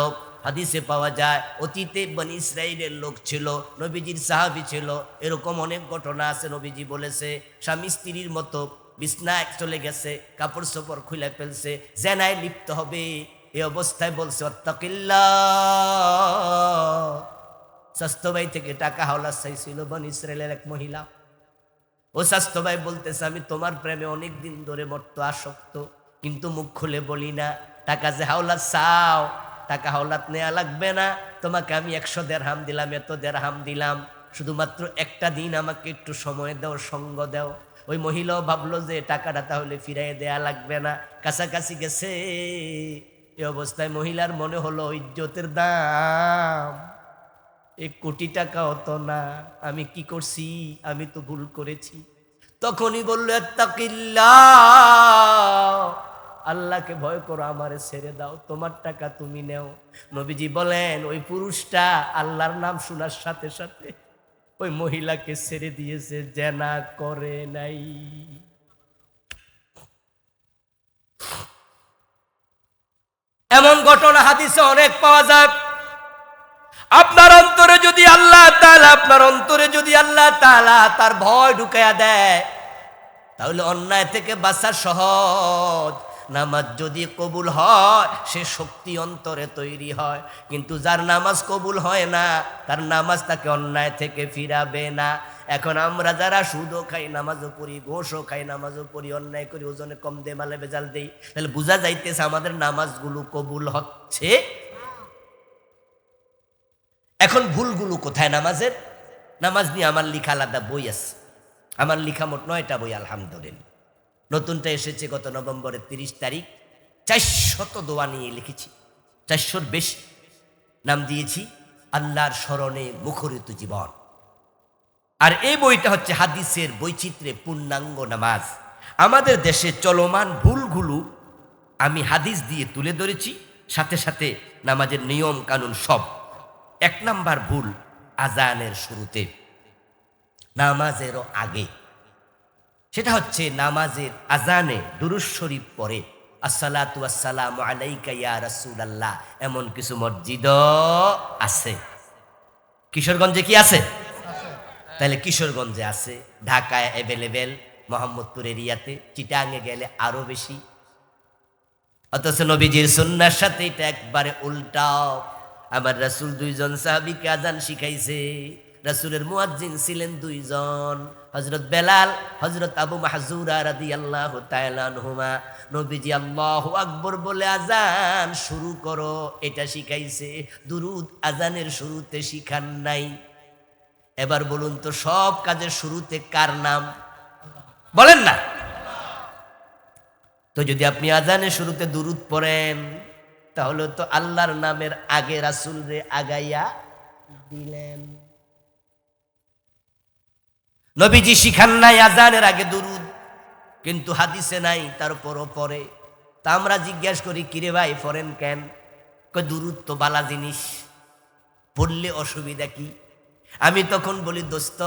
হাদিসে পাওয়া যায়, অতীতে বনি ইসরাইলের লোক ছিল, নবীজির সাহাবী ছিল। এরকম অনেক ঘটনা আছে, নবীজি বলেছে স্বামী স্ত্রীর মতো বিছনায় চলে গেছে, কাপড় চোপড় খুলে ফেলছে, জেনায় লিপ্ত হবে। এই অবস্থায় বলছে ওয়াত্তাকিল্লাহ। স্বাস্থ্য ভাই থেকে টাকা হাওলাত চাইছিল বনি ইসরাইলের এক মহিলা। ও স্বাস্থ্য ভাই বলতেছে আমি তোমার প্রেমে অনেক দিন ধরে মরতে আসক্ত, কিন্তু মুখ খুলে বলি না। টাকা যে হাওলাত চাও, টাকা হাওলাত নেওয়া লাগবে না, তোমাকে আমি 100 দিরহাম দিলাম, এত দিরহাম দিলাম, শুধুমাত্র একটা দিন আমাকে একটু সময় দাও, সঙ্গ দাও। ওই মহিলাও ভাবলো যে টাকাটা তাহলে ফিরাই দেয়া লাগবে না, কাছাকাছি গেছে। এই অবস্থায় মহিলার মনে হলো ইজ্জতের দাম 1 কোটি টাকা হতো না, আমি কি করছি, আমি তো ভুল করেছি। তখনই বলল ইত্তাকিল্লাহ, আল্লাহকে ভয় করো, আমারে ছেড়ে দাও, তোমার টাকা তুমি নেও। নবীজি বলেন ওই পুরুষটা আল্লাহর নাম শোনার সাথে সাথে ওই মহিলাকে ছেড়ে দিয়েছে, জেনা করে নাই। এমন ঘটনা হাদিসে অনেক পাওয়া যায়। আপনার অন্তরে যদি আল্লাহ তাআলা তার ভয় ঢুকাইয়া দেয়, তাহলে অন্যায় থেকে বাঁচা সহজ। নামাজ যদি কবুল হয়, সে শক্তি অন্তরে তৈরি হয়। কিন্তু যার নামাজ কবুল হয় না, তার নামাজ তাকে অন্যায় থেকে ফিরাবে না। এখন আমরা যারা সুদও খাই, নামাজও পড়ি, ঘোষও খাই, নামাজও পড়ি, অন্যায় করি, ওজনে কম দে, মালে বেজাল দেই, তাহলে বোঝা যাইতেছে আমাদের নামাজগুলো কবুল হচ্ছে। এখন ভুলগুলো কোথায় নামাজের? নামাজ নিয়ে আমার লিখা আলাদা বই আছে, আমার লিখা মোট 9টা বই আলহামদুলিল্লাহ। নতুনটা এসেছে গত নভেম্বরের 30 তারিখ। 400 দোয়া নিয়ে লিখেছি, 400-র বেশি। নাম দিয়েছি আল্লাহর স্মরণে মুখরিত জীবন। আর এই বইটা হচ্ছে হাদিসের বৈচিত্র্যে পূর্ণাঙ্গ নামাজ। আমাদের দেশে চলমান ভুলগুলো আমি হাদিস দিয়ে তুলে ধরেছি, সাথে সাথে নামাজের নিয়ম কানুন সব। 1 নাম্বার ভুল, আজানের শুরুতে, নামাজেরও আগে। সেটা হচ্ছে নামাজের আজানে দুরূদ শরীফ পড়ে আসসালাতু ওয়াসসালামু আলাইকা ইয়া রাসূলুল্লাহ, এমন কিছু মসজিদও আছে। কিশোরগঞ্জে কি আছে? তাহলে কিশোরগঞ্জে আছে, ঢাকায় অ্যাভেলেবেল, মোহাম্মদপুর এরিয়াতে, চিটাঙে গেলে আরো বেশি। অথচ নবীজির সুন্নাহর সাথে এটা একবারে উল্টাও। আমার রাসূল 2 জন সাহাবীকে আজান শিখাইছে। রাসূলের মুয়াজ্জিন ছিলেন 2 জন, হযরত বেলাল, হযরত আবু মাহজুরা রাদিয়াল্লাহু তাআলা আনহুমা। নবীজি আল্লাহু আকবার বলে আজান শুরু করো এটা শিখাইছে, দুরূদ আজানের শুরুতে শিখান নাই। এবার বলুন তো, সব কাজের শুরুতে কার নাম? বলেন না। তো যদি আপনি আজানের শুরুতে দুরূদ পড়েন, তাহলে তো আল্লাহর নামের আগে রাসূল রে আগাইয়া দিলেন। নবীজি শিখান নাই আজানের আগে দুরূদ, কিন্তু হাদিসে নাই, তারপরও পড়ে। তা আমরা জিজ্ঞেস করি, কিরে ভাই পড়েন কেন? কই দুরূদ তো বালা জিনিস, পড়লে অসুবিধা কি? আমি তখন বলি, দোস্ত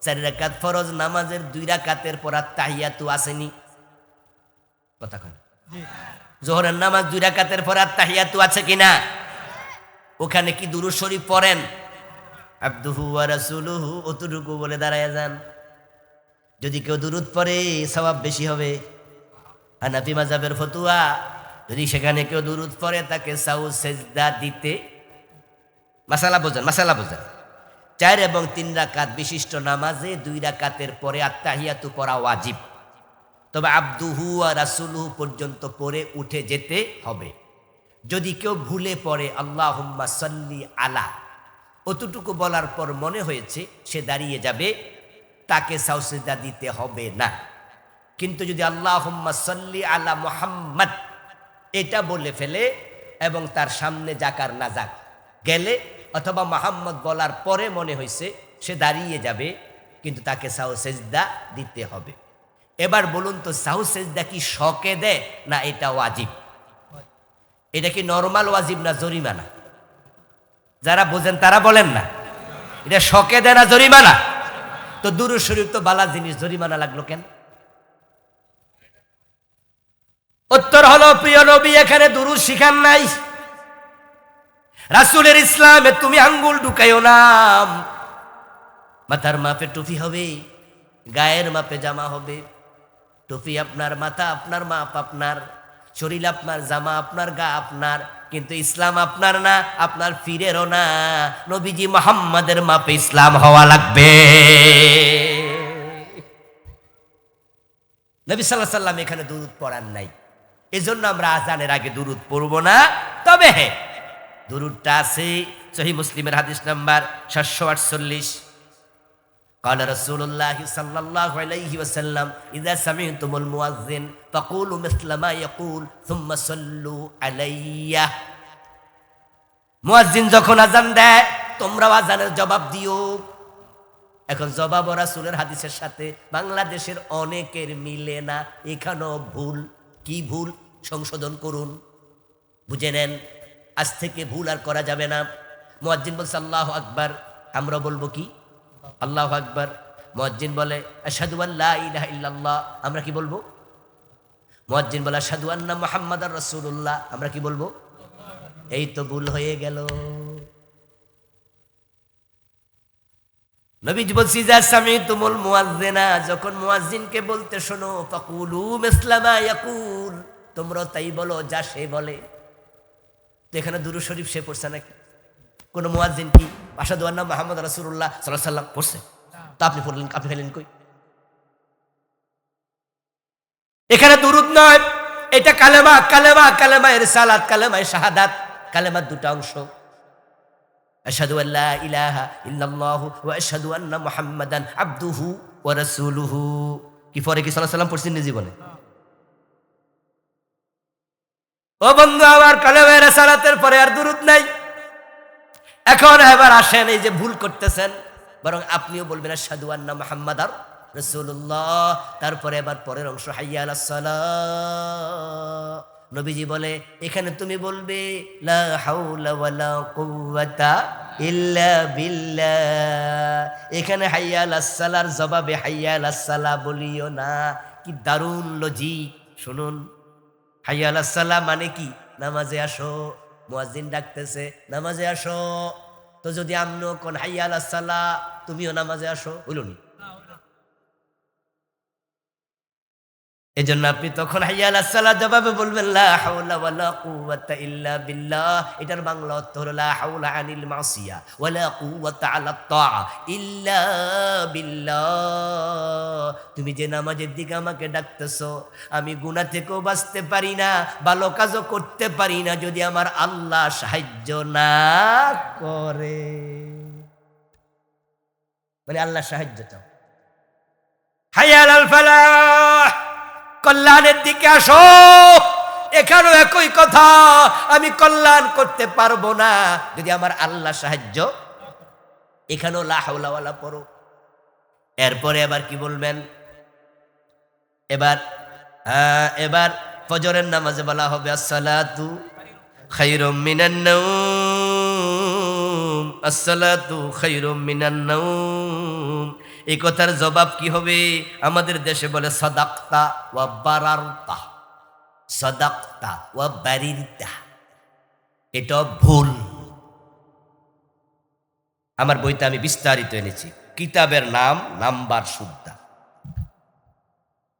4 রাকাত ফরজ নামাজের 2 রাকাতের পর তাহিয়াতু আসেনি? কথা কন। জোহরের নামাজ 2 রাকাতের পর তাহিয়াতু আছে কিনা? ওখানে কি দুরূদ শরীফ পড়েন? আবদুহু ওয়া রাসূলুহু অতটুকু বলে দাঁড়ায় যান। যদি কেউ দুরূদ পড়ে সওয়াব বেশি হবে। হানাফি মাযহাবের ফতোয়া, যদি সেখানে কেউ দুরূদ পড়ে তাকে সাউ সেজদা দিতে, মাসালা বোঝেন 4 এবং 3 রাকাত বিশিষ্ট নামাজে 2 রাকাতের পরে আত্তাহিয়াতু পড়া ওয়াজিব। তবে আবদুহু ওয়া রাসূলুহু পর্যন্ত পড়ে উঠে যেতে হবে। যদি কেউ ভুলে পড়ে আল্লাহুম্মা সাল্লি আলা, অতটুকু বলার পর মনে হয়েছে সে দাঁড়িয়ে যাবে, তাকে সাউসিদা দিতে হবে না। কিন্তু যদি আল্লাহুম্মা সাল্লি আলা মুহাম্মদ এটা বলে ফেলে এবং তার সামনে যাকার না যাক গেলে, অথবা মুহাম্মদ বলার পরে মনে হয়েছে সে দাঁড়িয়ে যাবে, কিন্তু তাকে সাউসিদা দিতে হবে। এবার বলুন তো, সাউসিদা কি শকে দেয় না এটা ওয়াজিব? এটা কি নরমাল ওয়াজিব না জরিমানা? যারা বোঝেন তারা বলেন না, এটা শকে দেয় না জরিমানা? তো দুরূদ শরীফ তো বালা জিনিস, জরিমানা লাগলো কেন? উত্তর হলো, প্রিয় নবী এখানে দুরূদ শিখান নাই। রাসূলের ইসলামে তুমি আঙ্গুল ঢুকাইও না। মাথার মাপে টুপি হবে, গায়ের মাপে জামা হবে। টুপি আপনার, মাথা আপনার, মাপ আপনার, শরীর আপনার, জামা আপনার, গা আপনার, কিন্তু ইসলাম আপনার না, আপনার ফিরেরও না। নবীজি মুহাম্মাদের মাপে ইসলাম হওয়া লাগবে। নবী সাল্লাল্লাহু আলাইহি ওয়াসাল্লাম এখানে দুরূদ পড়ান নাই, এজন্য আমরা আজানের আগে দুরূদ পড়ব না। তবে হ্যাঁ, দুরুদটা আছে সহিহ মুসলিমের হাদিস নাম্বার 748। قال رسول الله صلى الله عليه وسلم إذا سمعتم المؤذن فقولوا مثل ما يقول ثم صلوا علي। মুয়াজ্জিন যখন আযান দেয় তোমরা আযানের জবাব দিও। এখন জবাব ও রাসূলের হাদিসের সাথে বাংলাদেশের অনেকের মিলে না, এখানেও ভুল। কি ভুল? সংশোধন করুন, বুঝে নেন। আজ থেকে ভুল আর করা যাবে না। মুয়াজ্জিন বলছে আল্লাহু আকবার, আমরা বলবো কি আল্লাহু আকবার। মুয়াজ্জিন বলে আশহাদু আল্লা ইলাহা ইল্লাল্লাহ, আমরা কি বলবো? মুয়াজ্জিন বলে আশহাদু আন্না মুহাম্মাদার রাসূলুল্লাহ, আমরা কি বলবো? এই তো ভুল হয়ে গেল। নবীজি বলছি যা সামিতুমুল মুয়াজ্জিনা, যখন মুয়াজ্জিনকে বলতে শোনো ফাকুলু মিসলা মা ইয়াকুল, তোমরা তাই বলো যা সে বলে। তো এখানে দুরূদ শরীফ সে পড়ছে নাকি? কোন মুয়াজ্জিন কি আশহাদু আন্না মুহাম্মাদার রাসূলুল্লাহ সাল্লাল্লাহু আলাইহি ওয়াসাল্লাম পড়ছে? তা আপনি পড়লেন, আপনি ফেলেন কই? এখানে দুরূদ নয়, এটা কালেমা। কালেমা কালেমা রিসালাত, কালেমা শাহাদাত, কালেমার দুটো অংশ। আশহাদু আল্লা ইলাহা ইল্লাল্লাহু ওয়া আশহাদু আন্না মুহাম্মাদান আবদুহু ওয়া রাসূলুহু। কি পরে কি সাল্লাল্লাহু আলাইহি ওয়াসাল্লাম পড়ছেন জীবনে? ও বন্ধু আমার, কালেমা রিসালাতের পরে আর দুরূদ নাই। এখন এবার আসেন, এই যে ভুল করতেছেন, বরং আপনিও বলবেন আশহাদু আন্না মুহাম্মাদার রাসূলুল্লাহ। তারপরে এবার পরের অংশ হাইয়া আলাস সালাহ। নবীজি বলে এখানে তুমি বলবে লা হাওলা ওয়ালা কুওয়াতা ইল্লা বিল্লাহ। এখানে হাইয়া আলাস সালার জবাবে হাইয়া আলাস সালাহ বলিও না। কি দারুণ লজিক! শুনুন, হাইয়া আলাস সালাহ মানে কি? নামাজে আসো। মুয়াজ্জিন ডাকতেছে নামাজে আসো। তো যদি আমনো কোন হাইয়া আলাস সালাহ, তুমিও নামাজে আসো, হইল নি? এজন্য আপনি তখন হাইয়া আলাস সালাহ জবাবে বলবেন লা হাওলা ওয়ালা কুওয়াতা ইল্লা বিল্লাহ। এটার বাংলা অর্থ হলো লা হাওলা আনিল মাসিয়া ওয়ালা কুওয়াতা আলা তাআ ইল্লা বিল্লাহ। তুমি যে নামাজের দিকে আমাকে ডাকতেছো, আমি গুনাহ থেকেও বাঁচতে পারি না, ভালো কাজও করতে পারি না যদি আমার আল্লাহ সাহায্য না করে। মানে আল্লাহ সাহায্য চাও। হাইয়া আলাল ফালাহ, কল্যাণের দিকে আসো। এখানেও একই কথা, আমি কল্যাণ করতে পারবো না যদি আমার আল্লাহ সাহায্য। এখানেও লা হাওলা ওয়ালা পড়ো। এরপরে এবার কি বলবেন? এবার ফজরের নামাজে বলা হবে আসসালাতু খায়রুম মিনান নাওম, আসসালাতু খায়রুম মিনান নাওম। এই কথার জবাব কি হবে? আমাদের দেশে বলে সাদাক্তা ওয়া বারারতা, সাদাক্তা ওয়া বারিরতা। এটা ভুল। আমার বইতে আমি বিস্তারিত এনেছি, কিতাবের নাম নাম্বার সুদ্ধা।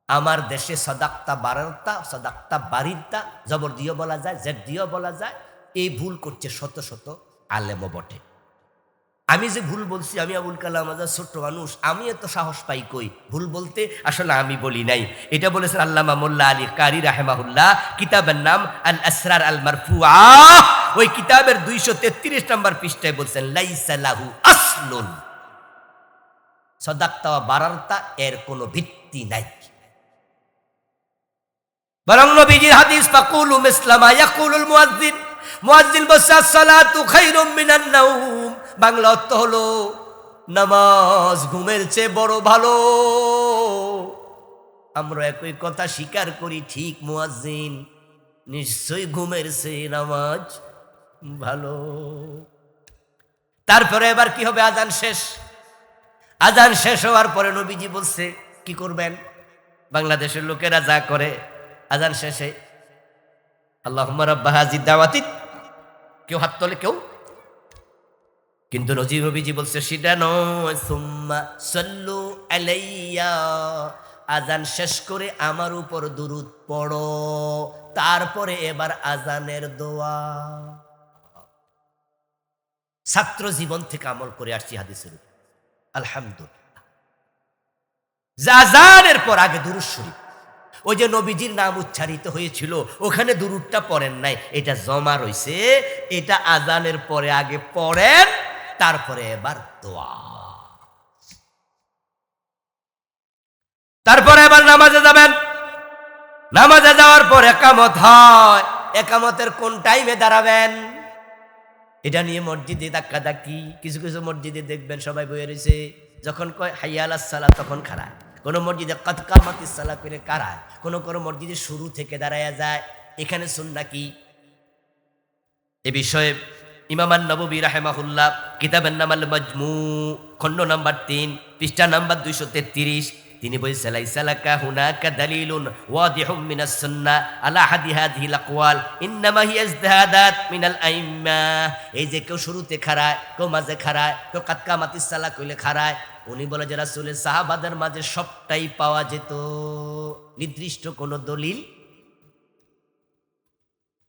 আমার দেশে সাদাক্তা বারারতা, সাদাক্তা বারিরতা, জবর দিয়েও বলা যায়, জেড দিয়েও বলা যায়। এই ভুল করছে শত শত আলেমও বটে। আমি যে ভুল বলছি, আমি আবুল কালাম আজাদ ছোট্ট মানুষ, আমি এত সাহস পাই কই ভুল বলতে? আসলে আমি বলি নাই, এটা বলেছেন আল্লামা মোল্লা আলী কারি রাহেমাহুল্লাহ। কিতাবের নাম আল আসরার আল মারফুআ। ওই কিতাবের 233 নম্বর পৃষ্ঠায় বলছেন লাইসা লাহু আসলুন, সাদাক্তা ওয়া বারারতা এর কোনো ভিত্তি নাই। বরং নবীজির হাদিস ফাকুলু মিসলা মা ইয়াকুলুল মুয়াজ্জিন। মুয়াজ্জিন বলছে আসসালাতু খায়রুম মিনান নাওম, বাংলা অর্থ হলো নামাজ ঘুমের চেয়ে বড় ভালো। আমরা একই কথা স্বীকার করি, ঠিক মুয়াজ্জিন নিশ্চয়ই ঘুমের চেয়ে নামাজ ভালো। তারপরে এবার কি হবে? আজান শেষ। আজান শেষ হওয়ার পরে নবীজি বলছে কি করবেন? বাংলাদেশের লোকেরা যা করে আজান শেষে আল্লাহুম্মা রাব্বা হাযিদ দাওয়াতি, কেউ হাত তোলে, কেউ। কিন্তু নবীজি বলছে সেটা নয়, সুম্মা সাল্লু আলাইয়া, আজান শেষ করে আমার উপর দুরূদ পড়ো। তারপরে এবার আজানের দোয়া। ছাত্র জীবন থেকে আমল করে আসছি হাদিসের উপর, আলহামদুলিল্লাহ। আজানের পর আগে দুরূদ শরীফ, ওই যে নবীজির নাম উচ্চারিত হয়েছিল ওখানে দুরূদটা পড়েন নাই, এটা জমা রইছে, এটা আজানের পরে আগে পড়েন, তারপরে এবার দোয়া, তারপরে এবার নামাজে যাবেন। নামাজে যাওয়ার পর একামত হয়, একামতের কোন টাইমে দাঁড়াবেন এটা নিয়ে মসজিদে ধাক্কাধাক্কি। কিছু কিছু মসজিদে দেখবেন সবাই বয়ে রয়েছে, যখন কয় হাইয়া আলাস সালাহ তখন খাড়ায়, কোন মসজিদে কদ কামাতিস সালাহ করে কারায়, কোন কোন মসজিদে শুরু থেকে দাঁড়ায়া যায়। এখানে সুন্নাহ কি? এ বিষয়ে ইমাম আন-নববী রাহিমাহুল্লাহ কিতাবের নাম আল মাজমু, খণ্ড নাম্বার 3, পৃষ্ঠা নাম্বার 233, তিনি বলেছেন লাইসা লাকা হুনাকা দালিলুন ওয়াদিহুম মিনাস সুন্নাহ আলা হাদি হাযিহিল আকওয়াল ইন্নামা হিয়া ইজতিহাদাত মিনাল আইম্মা। এই যে কেউ শুরুতে খাড়ায়, কেউ মাঝে খাড়ায়, কেউ কাদ কামাতিস সালাহ কইলে খাড়ায়, উনি বলে যে রাসূলের সাহাবাদের মাঝে সবটাই পাওয়া যেত, নির্দিষ্ট কোন দলিল।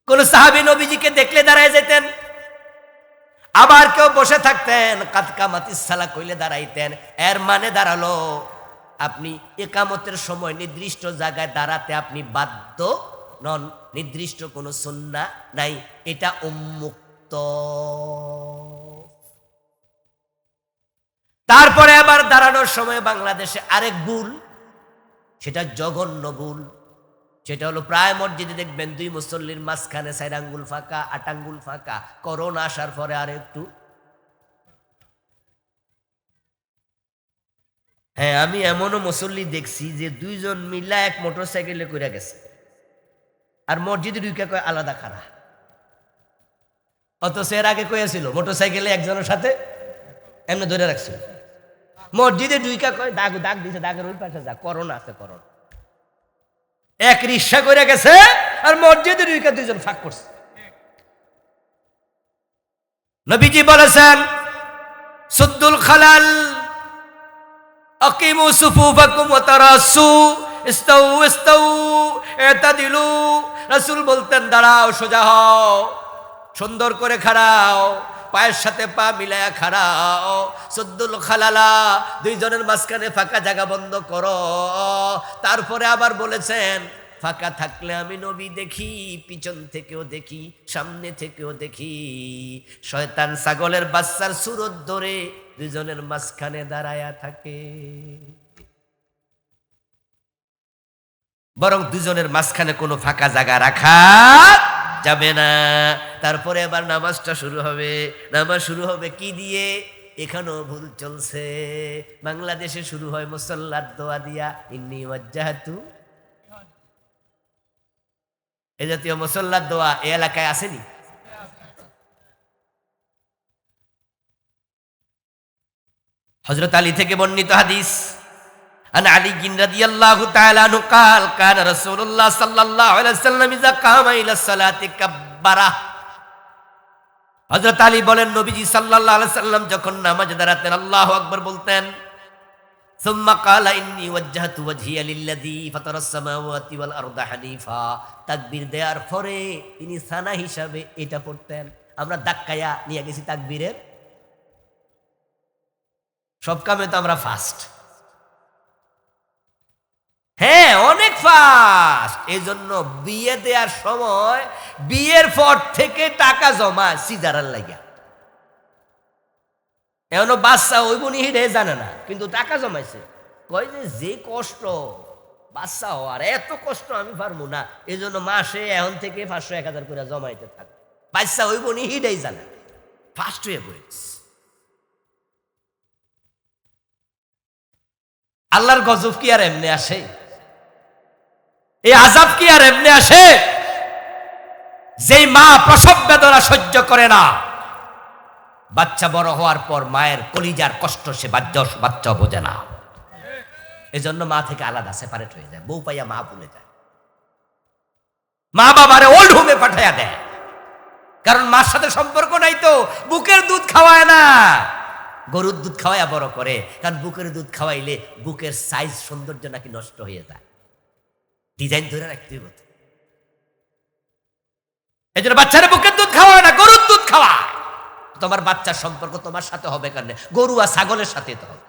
কোন সাহাবী নবীজিকে দেখলে দাঁড়ায় যেতেন, আবার কেউ বসে থাকতেন, কাদ কামাতিস সালাহ কইলে দাঁড়াইতেন। এর মানে দাঁড়ালো আপনি একামতের সময় নির্দিষ্ট জায়গায় দাঁড়াতে আপনি বাধ্য নন, নির্দিষ্ট কোনো সুন্নাহ নাই, এটা উন্মুক্ত। তারপরে আবার দাঁড়ানোর সময় বাংলাদেশে আরেক ভুল, সেটা জঘন্য ভুল, সেটা হলো প্রায় মসজিদে দেখবেন 2 মুসল্লির মাঝখানে 4 আঙ্গুল ফাঁকা, 8 আঙ্গুল ফাঁকা। করোনা আসার পরে আর একটু, হ্যাঁ আমি এমনও মুসল্লি দেখছি যে 2 জন মিলা এক মোটরসাইকেলে করে গেছে, আর মসজিদে ঢুকে কয় আলাদা খাড়া। অথচ এর আগে কয়েছিল মোটরসাইকেলে একজনের সাথে এমনি ধরে রাখছিল, মসজিদে ঢুকা কয় দাগ দাগ দিছে, দাগের ওই পাশে যা, করোনা আছে করোনা। এক রিক্সা করে গেছে আর মসজিদে ঢুকা 2 জন ফাঁক করছে। নবীজি বলেছেন সুদ্দুল খালাল আকিমু সুফুফাকুম ওয়া তারাসু ইস্তাউ ইস্তাউ ইতাদিলু। রাসূল বলতেন দাঁড়াও, সোজা হও, সুন্দর করে খাড়াও, পায়ের সাথে পা মিলায়া খাড়াও। সুদ্দুল খালালা, 2 জনের মাঝখানে ফাঁকা জায়গা বন্ধ করো। তারপরে আবার বলেছেন ফাঁকা থাকলে আমি নবী দেখি, পিছন থেকেও দেখি, সামনে থেকেও দেখি। শয়তান ছাগলের বাচ্চার সুরত ধরে 2 জনের মাঝখানে দাঁড়ায়া থাকে, বরং 2 জনের মাঝখানে কোনো ফাঁকা জায়গা রাখা যাবে না। তারপরে আবার নামাজটা শুরু হবে। নামাজ শুরু হবে কি দিয়ে? এখানেও ভুল চলছে। বাংলাদেশে শুরু হয় মুসাল্লার দোয়া দিয়া, ইন্নী ওয়াজ্জাহাতু, এ জাতীয় মুসাল্লার দোয়া এই এলাকায় আসেনি? হযরত আলী থেকে বর্ণিত হাদিস, আন আলী রাদিয়াল্লাহু তাআলা আনহু قال كان رسول الله صلى الله عليه وسلم اذا قام الى الصلاه كبر। হযরত আলী বলেন নবীজি সাল্লাল্লাহু আলাইহি সাল্লাম যখন নামাজে দাঁড়াতেন আল্লাহু আকবার বলতেন। ثم قال اني وجهت وجهي للذي فطر السماوات والارض حنيفا। তাকবীর দেওয়ার পরে তিনি সানা হিসাবে এটা পড়তেন। আমরা ধাক্কায়া নিয়ে গেছি তাকবীরের, সব কামে তো আমরা ফাস্ট, হ্যাঁ অনেক ফাস্ট। এই জন্য বিয়ে দেওয়ার সময় বিয়ের পর থেকে টাকা জমা সিজারার লাগা। এমন বাচ্চা ওই বোন হিরে জানে না, কিন্তু টাকা জমাইছে। কয় যে কষ্ট বাচ্চা হওয়ার, এত কষ্ট আমি পারবো না, এই জন্য মাসে এখন থেকে 500-1000 করে জমাইতে থাকে। বাচ্চা ওই বোন হিরেই জানে, ফাস্ট হয়ে পড়েছে। আল্লাহর গজব কি আর এমনি আসে? এই আযাব কি আর এমনি আসে? যেই মা প্রসব বেদনা সহ্য করে না, বাচ্চা বড় হওয়ার পর মায়ের কলিজার কষ্ট সে বাচ্চা বোঝে না। এজন্য মা থেকে আলাদা সেপারেট হয়ে যায়, বউ পাইয়া মা ভুলে যায়, মা বাবারে ওল্ড হোমে পাঠাইয়া দেয়। কারণ মার সাথে সম্পর্ক নাই তো, বুকের দুধ খাওয়ায় না, গরুর দুধ খাওয়াইয়া বড় করে। কারণ বুকের দুধ খাওয়াইলে বুকের সাইজ সৌন্দর্য নাকি নষ্ট হয়ে যায়, ডিজাইন ধরে রাখতে হতো। এই জন্য বাচ্চারা বুকের দুধ খাওয়ায় না, গরুর দুধ খাওয়া। তোমার বাচ্চার সম্পর্ক তোমার সাথে হবে কেন? গরু আর ছাগলের সাথে তো হবে।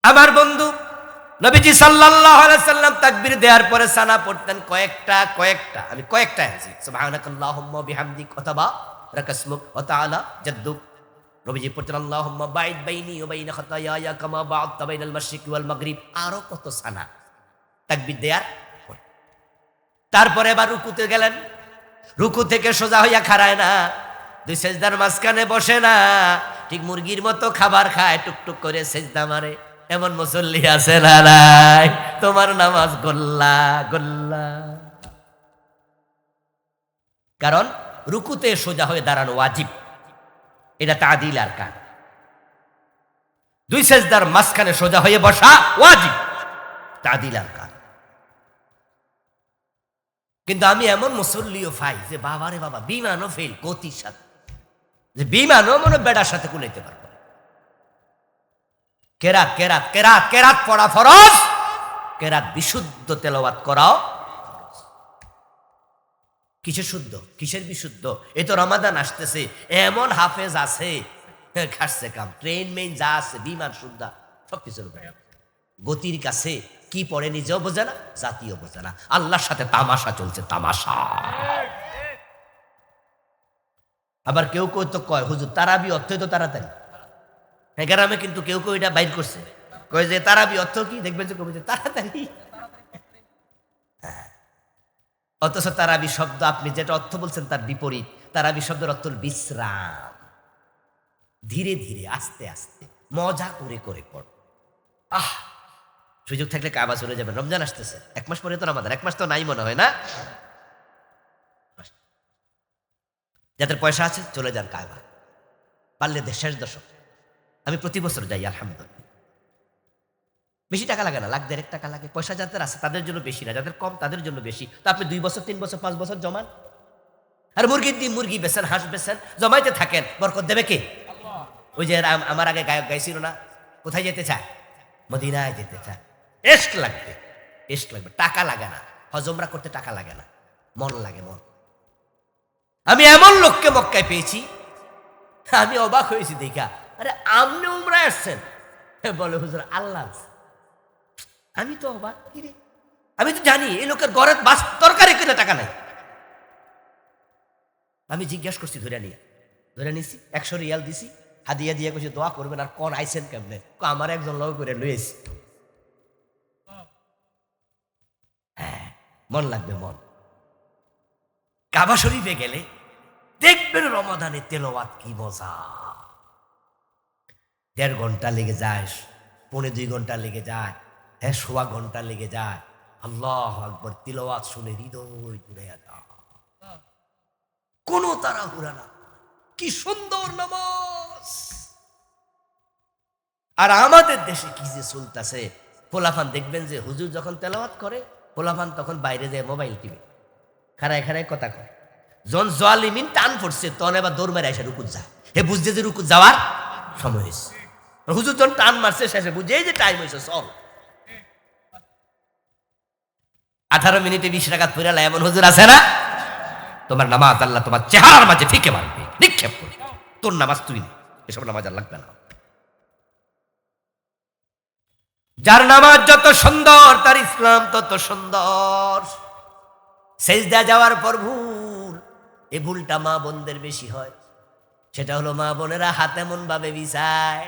আমার বন্ধু নবীজি সাল্লাল্লাহু আলাইহি সাল্লাম তাকবীর দেওয়ার পরে সানা পড়তেন কয়েকটা আমি কয়েকটা আছি সুবহানাকাল্লাহুম্মা বিহামদিক অথবা রাকাসমুক ওয়া তাআলা জাদ্দুক। নবীজি পড়তেন আল্লাহুম্মা বাইদ বাইনি ওয়া বাইনা খাতায়ায়া কামা বা'আদতা বাইনাল মাশরিকি ওয়াল মাগরিব। আরো কত সানা তাকবীর দেয়ার পরে। তারপরে এবার রুকুতে গেলেন, রুকু থেকে সোজা হইয়া খাড়ায় না, দুই সেজদার মাঝখানে বসে না, ঠিক মুরগির মতো খাবার খায়, টুকটুক করে সেজদা মারে। এমন মুসল্লি আছে না নাই? তোমার নামাজ গোল্লা গোল্লা। কারণ রুকুতে সোজা হয়ে দাঁড়ানো ওয়াজিব, এটা তাদিল আর কান। দুই সেজদার মাঝখানে সোজা হয়ে বসা ওয়াজিব, তাদিল আর কান। কিন্তু আমি এমন মুসল্লিও পাই যে বাবারে বাবা বিমানও ফেল গতির সাথে, যে বিমানও মনে বেড়ার সাথে কুলাইতে পারবে। কেরাত কেরাত কেরাত কেরাত পড়া ফরজ, কেরাত বিশুদ্ধ তেলাওয়াত করাও। কিসের শুদ্ধ, কিসের বিশুদ্ধ? এই তো রমাদান আসতেছে, এমন হাফেজ আছে খাসছে কাম, ট্রেন মেইন যা আছে বিমান শুদ্ধা সবকিছুর উপরে গতির কাছে কি পড়ে নিজেও বোঝে না, জাতীয় বোঝে না। আল্লাহর সাথে তামাশা চলছে, তামাশা। আবার কেউ কেউ তো কয় হুজুর তারাবি অর্থই তো তাড়াতাড়ি। গ্রামে কিন্তু কেউ কেউ এটা বাইর করছে, কয় যে তারাবি অর্থ কি, দেখবেন যে কবি তাড়াতাড়ি। অথচ তারাবি শব্দ আপনি যেটা অর্থ বলছেন তার বিপরীত। তারাবি শব্দের অর্থ বিশ্রাম, ধীরে ধীরে আস্তে আস্তে মজা করে করে পড়। আহ, সুযোগ থাকলে কাবা চলে যাবেন, রমজান আসতেছে, 1 মাস পরে তো রমাদান, 1 মাস তো নাই মনে হয় না? যাদের পয়সা আছে চলে যান কাবা, পারলে শেষ দশক। আমি প্রতি বছর যাই আলহামদুলিল্লাহ। বেশি টাকা লাগে না, 1.5 লাখ টাকা লাগে। পয়সা যাদের আছে তাদের জন্য বেশি না, যাদের কম তাদের জন্য বেশি। তো আপনি 2 বছর 3 বছর 5 বছর জমান, আর মুরগির ডিম মুরগি বেছেন, হাঁস বেছেন, জমাইতে থাকেন, বরকত দেবে কে? ওই যে আমার আগে গায়ক গাইছিল না, কোথায় যেতে চায়? মদিনায় যেতে চায়। এস্ক লাগবে, এস্ক লাগবে, টাকা লাগে না। হজমরা করতে টাকা লাগে না, মন লাগে, মন। আমি এমন লোককে মক্কায় পেয়েছি, আমি অবাক হয়েছি দেখা। আরে আপনি উমরায় আসছেন? বলে হুজুর আল্লাহ। আমি তো অবাক, কিরে আমি তো জানি এই লোকের ঘরে বাস তরকারি কিনে টাকা নাই। আমি জিজ্ঞাসা করছি, ধরে নিছি, 100 রিয়াল দিছি, হাদিয়া দিয়ে কইছি দোয়া করবেন। আর কোন আইছেন কেমনে? আমার একজন লোক করে লইছি। হ্যাঁ, মন লাগবে, মন। কাবা শরীফে গেলে দেখবেন রমাদানের তেলাওয়াত কি মজা। 1.5 ঘন্টা লেগে যায়, 1.25 ঘন্টা লেগে যায়, 1.25 ঘন্টা লেগে যায়। আল্লাহু আকবার, তিলাওয়াত শুনে হৃদয় জুড়ে যায়, কোনো তাড়াহুড়া না। কি সুন্দর নামাজ। আর আমাদের দেশে কি যে চলতেছে, পোলাপান দেখবেন যে হুজুর যখন তেলাওয়াত করে, পোলাপান তখন বাইরে যায় মোবাইল টিভি, খাড়ায় খাড়ায় কথা কয়। জন জালিমিন টান পড়ছে, তখন এবার দৌড় মেরে এসে রুকুত যায়। হে বুঝছে যে রুকুত যাওয়ার সময় হয়েছে। হুজুর যখন টান মারছে শেষে বুঝে যে টাইম হয়েছে, চল। 18 মিনিটে 20 রাকাত পড়ালা এমন হুজুর আছে না? তোমার নামাজ আল্লাহ তোমার চেহারার মাঝে ফিকে মারবে, নিক্ষেপ করবে। তোর নামাজ তুই না, এসব নামাজ আর লাগবে না। যার নামাজ যত সুন্দর তার ইসলাম তত সুন্দর। সেজদা যাওয়ার পর ভুল, এই ভুলটা মা বোনদের বেশি হয়। সেটা হলো মা বোনেরা হাত এমন ভাবে বিছায়,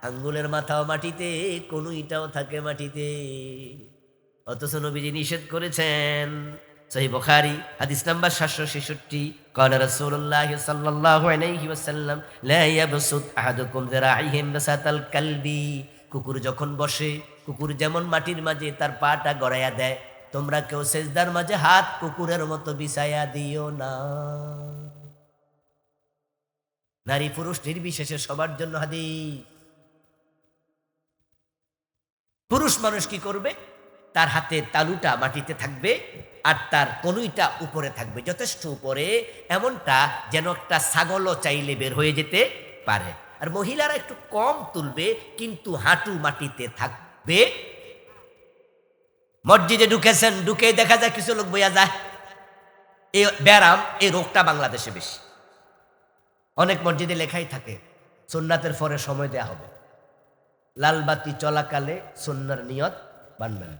আঙ্গুলের মাথাও মাটিতে, কনুইটাও থাকে মাটিতে। অথচ নবীজি নিষেধ করেছেন। সহিহ বুখারী হাদিস নাম্বার 766, قال رسول الله صلى الله عليه وسلم لا يبسط احدكم ذراعيه بسط الكلب। কুকুর যখন বসে, কুকুর যেমন মাটির মাঝে তার পাটা গড়াইয়া দেয়, তোমরা কেউ সেজদার মাঝে হাত কুকুরের মতো বিছাইয়া দিও না। নারী পুরুষ নির্বিশেষে সবার জন্য হাদিস। পুরুষ মানুষ কি করবে? তার হাতের তালুটা মাটিতে থাকবে আর তার কনুইটা উপরে থাকবে, যথেষ্ট উপরে, এমনটা যেন একটা ছাগলও চাইলে বের হয়ে যেতে পারে। আর মহিলারা একটু কম তুলবে, কিন্তু হাঁটু মাটিতে থাকবে। মসজিদে ঢুকেছেন, ঢুকে দেখা যায় কিছু লোক বইয়া যায়। এই ব্যারাম, এই রোগটা বাংলাদেশে বেশি। অনেক মসজিদে লেখাই থাকে সুন্নাতের পরে সময় দেয়া হবে। লালবাতি চলাকালে সুন্নার নিয়ত বানবেন।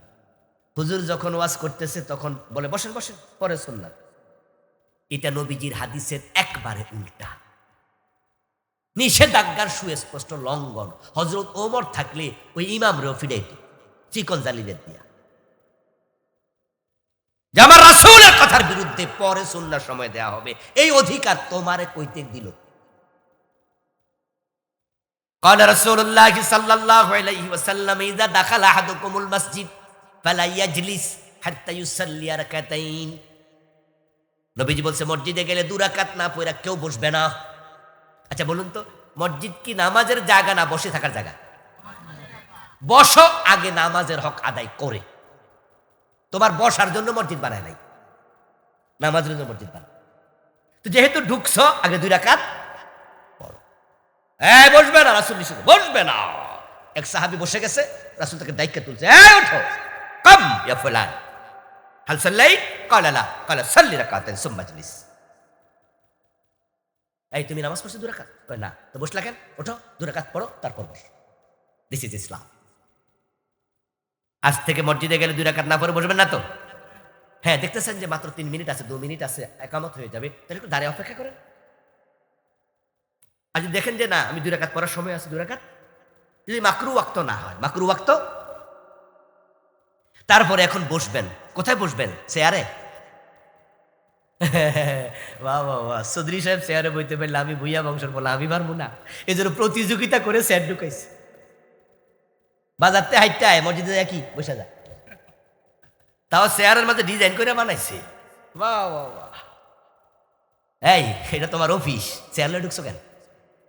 হুজুর যখন ওয়াজ করতেছে তখন বলে বসেন বসেন, পরে সুন্নাত। এটা নবীজির হাদিসের একবারে উল্টা, নিষেধাজ্ঞার সুস্পষ্ট লঙ্ঘন। হযরত ওমর থাকলে ওই ইমামরেও ফিরাইত চিকন জালিদের দিয়া, যে আমার রাসূলের কথার বিরুদ্ধে পরে সুন্নার সময় দেয়া হবে, এই অধিকার তোমারে কইতে দিল। قال رسول الله صلى الله عليه وسلم إذا دخل أحدكم المسجد فلا يجلس حتى يصلي ركعتين। নবীজি বলছে মসজিদে গেলে 2 রাকাত না পড়া কেউ বসবে না। আচ্ছা বলুন তো, মসজিদ কি নামাজের জায়গা না বসে থাকার জায়গা? বসো, আগে নামাজের হক আদায় করে। তোমার বসার জন্য মসজিদ বানায় নাই, নামাজের জন্য মসজিদ বানায়। তো যেহেতু ঢুকছো, আগে 2 রাকাত পড়ো। বসবে না, রাসূল নিষেধ, বসবে না। এক সাহাবী বসে গেছে, রাসূল তাকে দায়িত্ব তুলছে, ওঠো, কাম ইয়া ফুলান হাল সাল্লাইত? ক্বালা লা, ক্বালা সাল্লি রাকাতান সুম্মা ইজলিস। এই তুমি নামাজ পড়ছো 2 রাকাত? কয় না। তো বসলা কেন? ওঠো, 2 রাকাত পড়ো, তারপর বস। দিস ইজ ইসলাম। আজ থেকে মসজিদে গেলে 2 রাকাত না পড়ে বসবেন না তো? হ্যাঁ, দেখতেছেন যে মাত্র 3 মিনিট আছে, 2 মিনিট আছে, একামত হয়ে যাবে, তাহলে একটু দাঁড়িয়ে অপেক্ষা করেন। আর যদি দেখেন যে না, আমি 2 রাকাত পড়ার সময় আছে, 2 রাকাত, যদি মাকরু ওয়াক্ত না হয়, মাকরু ওয়াক্ত, তারপরে এখন বসবেন। কোথায় বসবেন? চেয়ারে? বাহ বাহ বাহ, চৌধুরী সাহেব চেয়ারে বইতে পারলে আমি ভুইয়া বংশের বলা, আমি পারবো না। এই জন্য প্রতিযোগিতা করে চেয়ার ঢুকাইছে। বাজারতে হাইটটা আয়, মসজিদে কি বসে যায়, তাও চেয়ারের মাঝে ডিজাইন করে বানাইছে। বাহ বাহ বাহ। এই, এটা তোমার অফিস, চেয়ারে ঢুকছো কেন?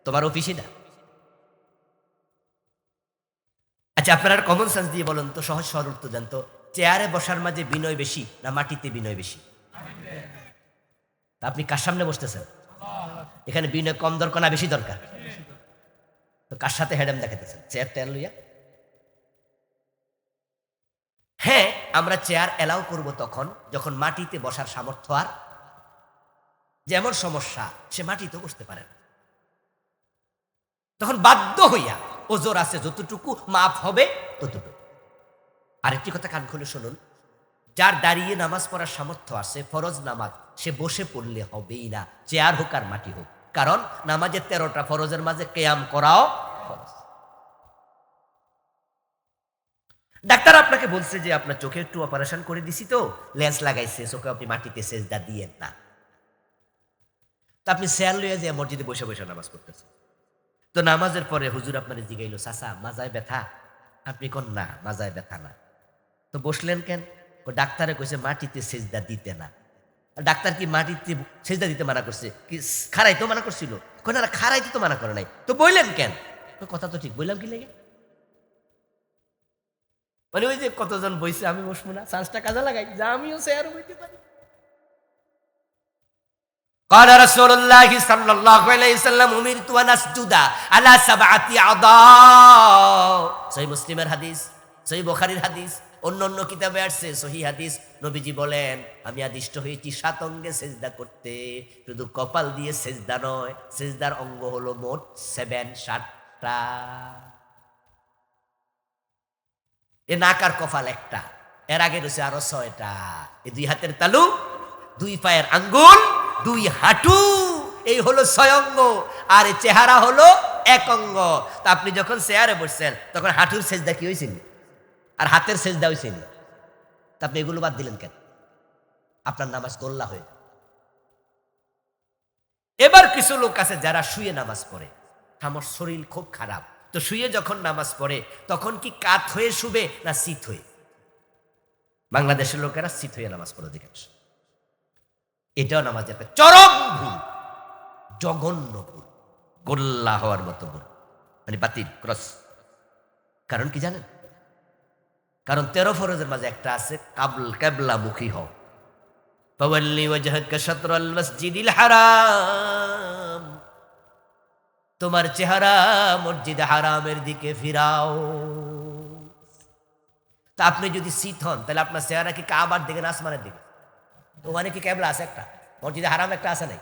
তোমার অফিস এটা? আচ্ছা, আপনারা কমন সেন্স দিয়ে বলুন তো, সহজ সরল তো জানতো, চেয়ারে বসার মাঝে বিনয় বেশি না মাটিতে বিনয় বেশি? আপনি কার সামনে বসতেছেন? এখানে বিনয় কম দরকার না বেশি দরকার? তো কার সাথে হেডেম দেখাতেছেন? চেয়ার টেয়ার লইয়া? হ্যাঁ, আমরা চেয়ার এলাও করব তখন যখন মাটিতে বসার সামর্থ্য আর, যেমন সমস্যা সে মাটিতে বসতে পারে না, তখন বাধ্য হইয়া ওজোর আছে যতটুকু মাপ হবে ততটুকু। আরেকটি কথা কান খুলে শুনুন, যার দাঁড়িয়ে নামাজ পড়ার সামর্থ্য আছে, ফরজ নামাজ সে বসে পড়লে হবেই না, চেয়ার হোক আর মাটি হোক। কারণ নামাজের 13টা ফরজের মাঝে কিয়াম করাও ফরজ। ডাক্তার আপনাকে বলছে যে আপনার চোখে একটু অপারেশন করে দিছি, তো লেন্স লাগাইছে, চোখে আপনি মাটিতে সেজদা দিয়েন না। তো আপনি চেয়ার লইয়া যে মসজিদে বসে বসে নামাজ পড়তেছেন। তো নামাজের পরে হুজুর আপনার জিগাইল, চাচা মাজায় ব্যথা? আপনি কোন না, মাজায় ব্যথা না। তো বসলেন কেন? ডাক্তারে কইছে মাটিতে সেজদা দিতে না। ডাক্তার কি মাটিতে সেজদা দিতে মানা করছে? কি খাড়াইতে মানা করছিল? না, খাড়াইতে তো মানা করে নাই। তো বললেন কেন? কথা তো ঠিক, বললাম কি লেগে? মানে ওই যে কতজন বইছে, আমি বসবো না, চান্সটা কাজে লাগাই, যা আমিও চেয়ারও বইতে পারি। قال رسول الله صلى الله عليه وسلم أمرت أن أسجد على 7 أعضاء। সহিহ মুসলিমের হাদিস, সহিহ বুখারীর হাদিস, অন্য কিতাবে আসছে সহিহ হাদিস। নবীজি বলেন, আমি আদিষ্ট হয়েছি 7 অঙ্গে সেজদা করতে। শুধু কপাল দিয়ে সেজদা নয়, সেজদার অঙ্গ হলো মোট 7টা। এ নাক আর কপাল একটা, এর আগে রয়েছে আরো 6টা। এই 2 হাতের তালু, 2 পায়ের আঙ্গুল, 2 হাঁটু, এই হলো 6 অঙ্গ। আর এই চেহারা হলো 1 অঙ্গ। তা আপনি যখন চেয়ারে বসছেন তখন হাঁটুর সেজদা কি হয়েছিল আর হাতের সেজদা হয়েছিল? তা আপনি এগুলো বাদ দিলেন কেন? আপনার নামাজ গোল্লা হয়ে। এবার কিছু লোক আছে যারা শুয়ে নামাজ পড়ে, আমার শরীর খুব খারাপ, তো শুয়ে যখন নামাজ পড়ে তখন কি কাত হয়ে শুবে না সিট হয়ে? বাংলাদেশের লোকেরা সিট হয়ে নামাজ পড়ে অধিকাংশ। এটাও নামাজের একটা চরম ভুল, জঘন্য ভুল, গোল্লা হওয়ার মতো ভুল, মানে বাতিল, ক্রস। কারণ কি জানেন? কারণ 13 ফরজের মাঝে একটা আছে কেবলামুখী হও, ফাওয়াল্লি ওয়াজহাকা শাতরাল মাসজিদিল হারাম, তোমার চেহারা মসজিদে হারামের দিকে ফিরাও। তা আপনি যদি সিট হন তাহলে আপনার চেহারা কি কাবার দিকে না আসমানের দিকে? ওখানে কি কেবলা আছে একটা, মসজিদে হারাম একটা আছে নাই?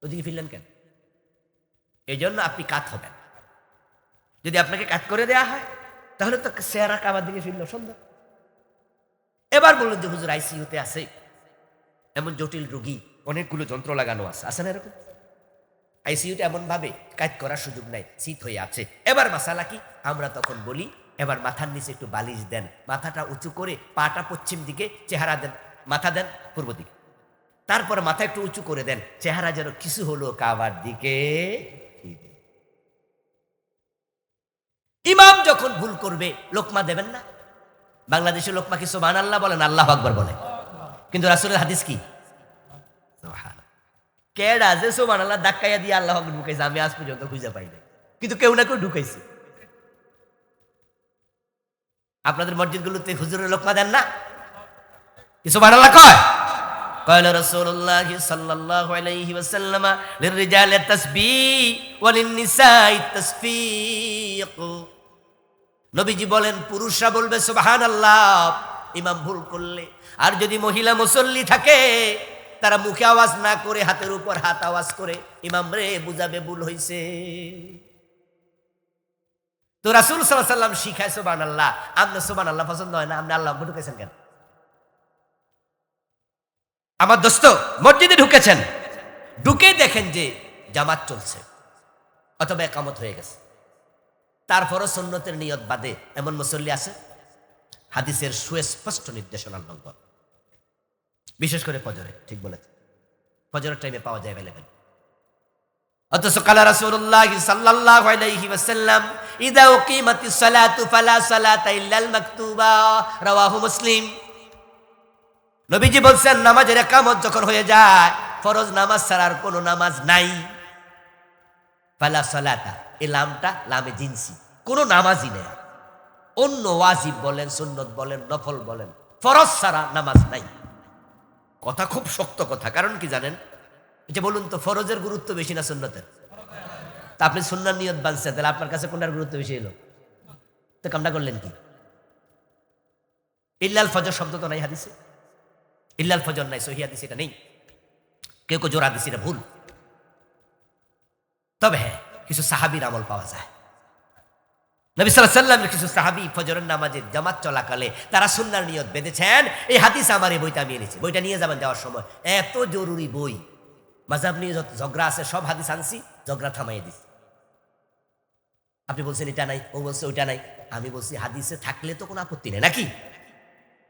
ওদিকে ফিরলেন কেন? এই জন্য আপনি কাত হবেন। যদি আপনাকে কাজ করে দেয়া হয় তাহলে তো চেহারা কাবার দিকে ফিরল সুন্দর। এবার বললেন যে হুজুর আইসিইউতে আছে, এমন জটিল রোগী, অনেকগুলো যন্ত্র লাগানো আছে না এরকম? আইসিইউতে এমন ভাবে কাজ করার সুযোগ নাই, শীত হয়ে আছে। এবার মাসালা কি? আমরা তখন বলি এবার মাথার নিচে একটু বালিশ দেন, মাথাটা উঁচু করে পাটা পশ্চিম দিকে, চেহারা দেন, মাথা দেন পূর্ব দিকে, তারপর মাথা একটু উঁচু করে দেন, চেহারা যেন কিছু হলো কাবার দিকে। ইমাম যখন ভুল করবে লোকমা দেবেন না। বাংলাদেশে লোকমা কি সুবহানাল্লাহ বলেন, আল্লাহু আকবার বলে, কিন্তু রাসূলের হাদিস কি? কেডা যে সুবহানাল্লাহ ধাক্কাইয়া দিয়ে আল্লাহু আকবার ঢুকাইছে, আমি আজ পর্যন্ত খুঁজে পাই না, কিন্তু কেউ না কেউ ঢুকাইছে। আপনাদের মসজিদগুলোতে হুজুরের লোকমা দেন না? কি সুবহানাল্লাহ কয়? قال رسول الله صلى الله عليه وسلم للرجال التسبيح وللنساء التصفيق। নবীজি বলেন পুরুষরা বলবে সুবহানাল্লাহ ইমাম ভুল করলে, আর যদি মহিলা মুসল্লি থাকে তারা মুখে আওয়াজ না করে হাতের উপর হাত আওয়াজ করে ইমাম রে বুঝাবে ভুল হইছে। তো রাসূল সাল্লাল্লাহু আলাইহি ওয়াসাল্লাম শিখায় সুবহানাল্লাহ, আপনি সুবহানাল্লাহ পছন্দ হয় না, আপনি আল্লাহ ঢুকেছেন কেন? আমার দোস্ত মসজিদে ঢুকেছেন, ঢুকে দেখেন যে জামাত চলছে অথবা একামত হয়ে গেছে, তারপরও সুন্নতের নিয়ত বাদে এমন মুসল্লি আছে? হাদিসের সুস্পষ্ট নির্দেশনার লঙ্ঘন, বিশেষ করে ফজরে। ঠিক বলেছে, ফজরের টাইমে পাওয়া যায় অ্যাভেলেবেল। অথচ কালা রাসূলুল্লাহ সাল্লাল্লাহু আলাইহি ওয়াসাল্লাম ইযা উকিমাতিস সালাতু ফালা সালাতা ইল্লাল মাকতুবা, রাওয়াহু মুসলিম। নবীজি বলছেন নামাজের একামত যখন হয়ে যায়, ফরজ নামাজ ছাড়ার কোনো নামাজ নাই। ফালা সালাতা, এই লামটা লামে জিনসি, কোনো নামাজই নেই। অন্য ওয়াজিব বলেন, সুন্নত বলেন, নফল বলেন, ফরজ ছাড়া নামাজ নাই। কথা খুব শক্ত কথা, কারণ কি জানেন? যে বলুন তো, ফরজের গুরুত্ব বেশি না সুন্নতের? তা আপনি সুন্নার নিয়ত বানছেন, তাহলে আপনার কাছে কোনটার গুরুত্ব বেশি এলো? তো কামটা করলেন কি? ইল্লাল ফজর শব্দ তো নাই হাদিসে, ইল্লাল ফজর নাই, সহিহ হাদিস এটা নেই। কেউ কেউ জোর হাদিস, এটা ভুল। তবে হ্যাঁ, কিছু সাহাবীর আমল পাওয়া যায়। নবী সাল্লাল্লাহু আলাইহি ওয়াসাল্লামের কিছু সাহাবী ফজরের নামাজের জামাত চলাকালে তারা সুন্নাহর নিয়ত বেঁধেছেন। এই হাদিস আমার, এই বইটা আমি এনেছি, বইটা নিয়ে যাবেন যাওয়ার সময়। এত জরুরি বই, মাযহাব নিয়ে যত ঝগড়া আছে সব হাদিস আনছি, ঝগড়া থামাইয়ে দিছি। আপনি বলছেন এটা নাই, ও বলছে ওইটা নাই, আমি বলছি হাদিসে থাকলে তো কোনো আপত্তি নেই নাকি?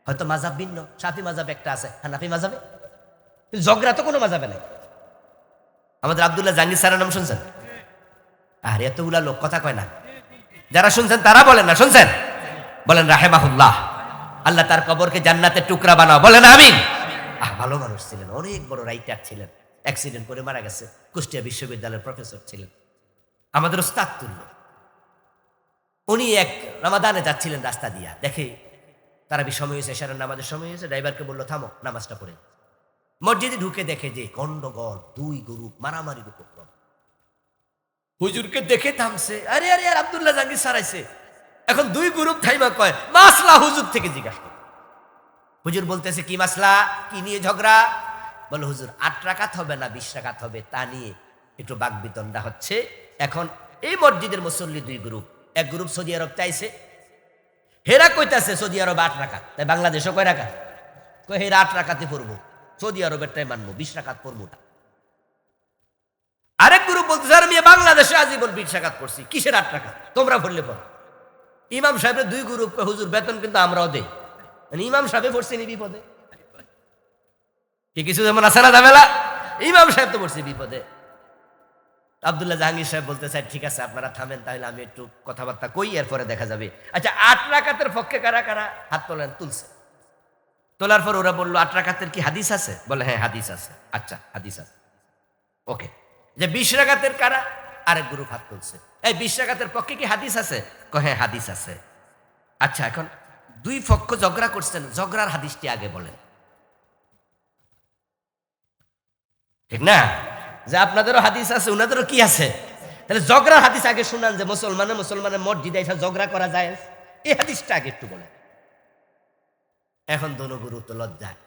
হয়তো মাযহাব ভিন্ন, শাফি মাযহাব একটা আছে, হানাফি মাযহাবে, কিন্তু ঝগড়া তো কোনো মাযহাবে নাই। আমাদের আব্দুল্লাহ জাহাঙ্গীর স্যারের নাম শুনছেন? আর এতগুলা লোক কথা কয় না, যারা শুনছেন তারা বলেন না, শুনছেন? বলেন রাহেমাহুল্লাহ, আল্লাহ তার কবরকে জান্নাতের টুকরা বানাও, বলেন আমিন। ভালো মানুষ ছিলেন, অনেক বড় রাইটার ছিলেন, অ্যাক্সিডেন্ট করে মারা গেছে, কুষ্টিয়া বিশ্ববিদ্যালয়ের প্রফেসর ছিলেন, আমাদের ওস্তাদ তুল্য। উনি এক রমাদানে যাচ্ছিলেন রাস্তা দিয়া, দেখে তারা সময় হয়েছে, এশারের নামাজের সময় হয়েছে, ড্রাইভারকে বললো থামো, নামাজটা পড়ে। মসজিদে ঢুকে দেখে যে গন্ডগোল, দুই গ্রুপ মারামারির উপক্রম। হুজুরকে দেখে থামছে, আরে আরে আর আব্দুল্লাহ জাহাঙ্গীর স্যার আইছে। এখন দুই গ্রুপ থাইমা কয় মাসলা হুজুর থেকে জিজ্ঞাসা করে। হুজুর বলতেছে কি মাসলা, কি নিয়ে ঝগড়া? বলে হুজুর 8 রাকাত হবে না 20 রাকাত হবে, তা নিয়ে একটু বাকবিতণ্ডা হচ্ছে। এখন এই মসজিদের মুসল্লি দুই গ্রুপ, এক গ্রুপ সৌদি আরব চাইছে, হেরা কইতাছে সৌদি আরব 8 রাকাত, তাই বাংলাদেশও কয় রাকাত? কয় হেরা 8 রাকাতে পড়বো, সৌদি আরবের টাই মানবো, 20 রাকাত পড়বো না। আরেক গ্রুপ বলতে স্যার আমি বাংলাদেশে আজীবন 20 রাকাত পড়ছি, কিসের 8 রাকাত, তোমরা পড়লে পড়ো। ইমাম সাহেবের দুই গ্রুপ হুজুর বেতন কিন্তু আমরাও দেই, ইমাম সাহেব পড়ছে নি বিপদে, কি কিছু যেমন আছে না ঝামেলা, ইমাম সাহেব তো পড়ছে বিপদে। আব্দুল্লাহ জাহাঙ্গীর সাহেব বলতে চাই ঠিক আছে আপনারা থামেন, তাহলে আমি একটু কথাবার্তা কই, এরপরে দেখা যাবে। আচ্ছা 8 রাকাতের পক্ষে কারা কারা হাত তোলেন? তুলছে। তোলার পর ওরা বললো 8 রাকাতের কি হাদিস আছে? বলে হ্যাঁ হাদিস আছে। আচ্ছা হাদিস আছে, ওকে। যে 20 রাকাতের কারা? আরেক গ্রুপ হাত তুলছে। এই 20 রাকাতের পক্ষে কি হাদিস আছে? হ্যাঁ হাদিস আছে। আচ্ছা এখন দুই পক্ষ ঝগড়া করছেন, ঝগড়ার হাদিসটি আগে বলেন, ঠিক না? যে আপনাদেরও হাদিস আছে, ওনাদেরও কি আছে, তাহলে ঝগড়ার হাদিস আগে শুনান, যে মুসলমানের মসজিদে এসে ঝগড়া করা যায়, এই হাদিসটা আগে একটু বলেন। এখন দোনো গুরু তো লজ্জায়,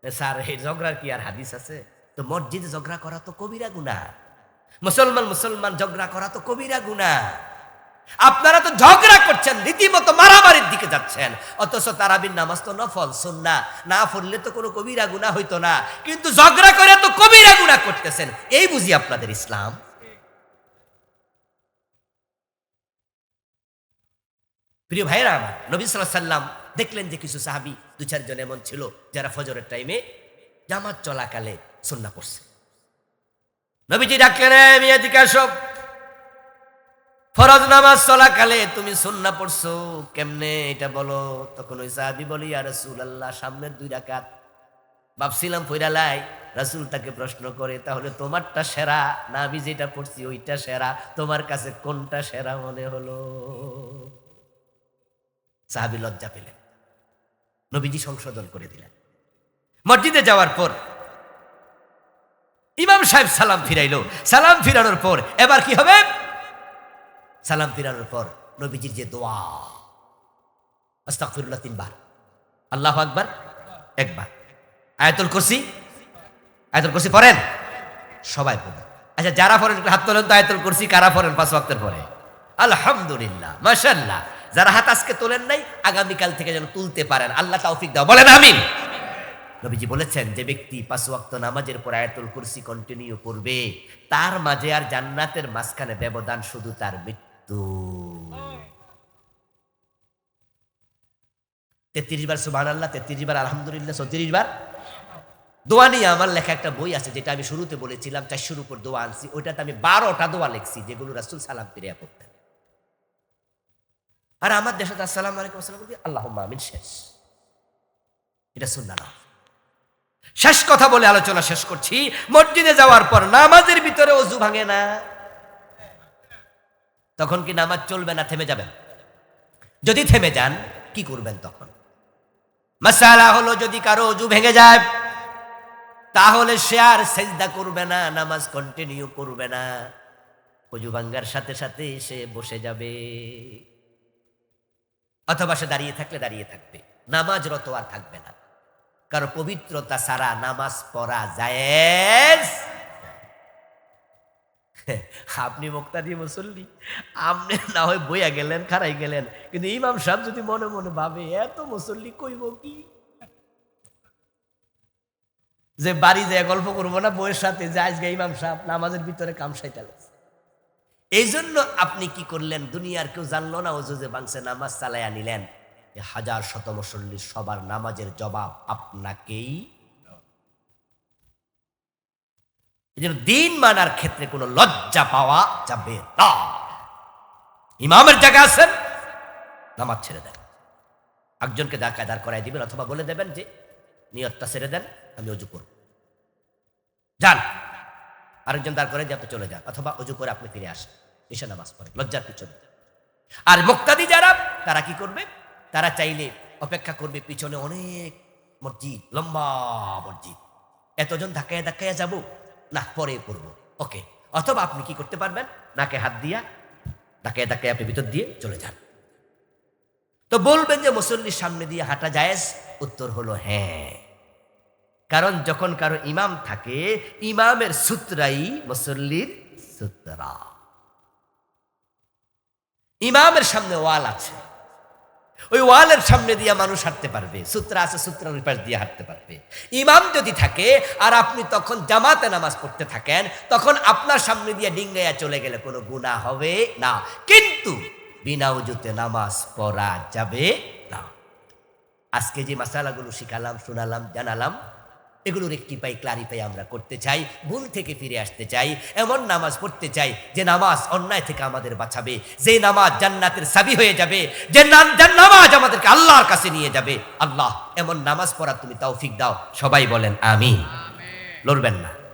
স্যার এই ঝগড়ার কি আর হাদিস আছে? তো মসজিদে ঝগড়া করা তো কবিরা গুনাহ, মুসলমান ঝগড়া করা তো কবিরা গুনাহ। আপনারা তো ঝগড়া করছেন, রীতিমতো মারামারির দিকে যাচ্ছেন, অথচ তারাবির নামাজ তো নফল সুন্নাহ, না পড়লে তো কোনো কবিরা গুনাহ হইতো না, কিন্তু ঝগড়া করে তো কবিরা গুনাহ করতেছেন। এই বুঝি আপনাদের ইসলাম? প্রিয় ভাইরা আমার, নবী সাল্লাল্লাহু আলাইহি সাল্লাম দেখলেন যে কিছু সাহাবী, দু চারজন এমন ছিল যারা ফজরের টাইমে জামাত চলাকালে সুন্নাহ পড়ছে। নবীজি ডাকলেন, মিয়া দিকে আসো, ফরজ নামাজ চলাকালে তুমি সুন্নাহ পড়ছো কেমনে এটা বলো। তখন ওই সাহাবী বলি, ইয়া রাসূলুল্লাহ, সামনের 2 রাকাত ভাবছিলাম পড়ালাই। রাসূল তাকে প্রশ্ন করে, তাহলে তোমারটা সেরা না আমি যেটা পড়ছি ওইটা সেরা? তোমার কাছে কোনটা সেরা মনে হলো? সাহাবী লজ্জা পেলেন। নবীজি সংশোধন করে দিলেন। মসজিদে যাওয়ার পর ইমাম সাহেব সালাম ফিরাইলো। সালাম ফিরানোর পর এবার কি হবে? সালাম ফিরানোর পর নবীজির যে দোয়া, আস্তাগফিরুল্লাহ 3 বার, আল্লাহু আকবার 1 বার, আয়াতুল কুরসি পড়েন সবাই পড়েন। আচ্ছা, যারা পড়েন একটু হাত তোলেন তো। আয়াতুল কুরসি কারা পড়েন 5 ওয়াক্তের পরে? আলহামদুলিল্লাহ, মাশাআল্লাহ। যারা হাত আজকে তোলেন নাই, আগামীকাল থেকে যেন তুলতে পারেন, আল্লাহ তৌফিক দাও, বলেন আমিন। নবীজি বলেছেন, যে ব্যক্তি 5 ওয়াক্ত নামাজের পর আয়াতুল কুরসি কন্টিনিউ করবে, তার মাঝে আর জান্নাতের মাঝখানে ব্যবধান শুধু তার মৃত্যু। 33 বার সুবহানাল্লাহ, 33 বার আলহামদুলিল্লাহ, 34 বার দোয়া নিয়ে আমার লেখা একটা বই আছে, যেটা আমি শুরুতে বলেছিলাম 400-র উপর দোয়া আনছি। ওইটাতে আমি 12টা দোয়া লিখছি, যেগুলো রাসূল সালাম ফিরিয়া পড়তেন। আর আমার দেশে আসসালামু আলাইকুম আসসালাম বলি আল্লাহুম্মা আমিন, শেষ। এটা সুন্নাহ না। শেষ কথা বলে আলোচনা শেষ করছি। মসজিদে যাওয়ার পর নামাজের ভিতরে ওযু ভাঙে না, তখন কি নামাজ চলবে না থেমে যাবেন? যদি থেমে যান কি করবেন তখন? মাসালা হলো, যদি কারো ওযু ভেঙে যায় তাহলে সে আর সেজদা করবে না, নামাজ কন্টিনিউ করবে না। ওযু ভাঙার সাথে সাথে সে বসে যাবে, অথবা সে দাঁড়িয়ে থাকলে দাঁড়িয়ে থাকবে, নামাজরত আর থাকবে না। কারণ পবিত্রতা ছাড়া নামাজ পড়া জায়েজ। আপনি মুক্তাদি মুসল্লি, আপনি না হয় বইয়া গেলেন, খারাই গেলেন, কিন্তু ইমাম সাহেব যদি মনে মনে ভাবে এত মুসল্লি কইব কি, যে বাড়ি যায় গল্প করবো না বইয়ের সাথে, যে আজকে ইমাম সাহেব নামাজের ভিতরে কামসাইতে লাগছে। এই জন্য আপনি কি করলেন? দুনিয়ার কেউ জানলো না, ওযু যে ভাঙছে, নামাজ চালাইয়া নিলেন। হাজার শত মুসল্লির সবার নামাজের জবাব আপনাকেই। এই জন্য দিন মানার ক্ষেত্রে কোনো লজ্জা পাওয়া যাবে না। ইমামের জায়গা আছেন, নামাজ ছেড়ে দেন। একজনকে দাঁড় করাই দিবেন, অথবা বলে দেবেন যে নিয়তটা ছেড়ে দেন, আমি ওযু করব, যান। আরেকজন দাঁড় করে দিয়ে আপনি চলে যান, অথবা ওযু করে আপনি ফিরে আসেন, এসে নামাজ পড়েন লজ্জার পিছনে। আর মুক্তাদি যারা, তারা কি করবে? তারা চাইলে অপেক্ষা করবে, পিছনে অনেক মসজিদ, লম্বা মসজিদ, এতজন ধাক্কায় ধাক্কায় যাব না, পরে পড়বো, ওকে। অথবা আপনি কি করতে পারবেন? নাকে হাত দিয়া ধাক্কায় ধাক্কায় আপনি ভিতর দিয়ে চলে যান। তো বলবেন যে মুসল্লির সামনে দিয়ে হাঁটা জায়েজ? উত্তর হলো হ্যাঁ। কারণ যখন কারো ইমাম থাকে, ইমামের সূত্রাই মুসল্লির সূত্রা। ইমামের সামনে ওয়াল আছে, ওই ওয়ালের সামনে দিয়ে মানুষ হাঁটতে পারবে, সূত্রা আছে, সূত্রের ওই পাশ দিয়ে হাঁটতে পারবে। ইমাম যদি থাকে আর আপনি তখন জামাতে নামাজ পড়তে থাকেন, তখন আপনার সামনে দিয়ে ডিঙ্গাইয়া চলে গেলে কোনো গুনাহ হবে না, কিন্তু বিনা ওযুতে নামাজ পড়া যাবে না। আজকে যে মাসালাগুলো শিখালাম, শোনালাম, জানালাম, এগুলোর ক্লারিফাই আমরা করতে চাই, ভুল থেকে ফিরে আসতে চাই, এমন নামাজ পড়তে চাই যে নামাজ অন্যায় থেকে আমাদের বাঁচাবে, যে নামাজ জান্নাতের চাবি হয়ে যাবে, যে নামাজ আমাদেরকে আল্লাহর কাছে নিয়ে যাবে। আল্লাহ এমন নামাজ পড়া তুমি তৌফিক দাও, সবাই বলেন আমিন। লড়বেন না।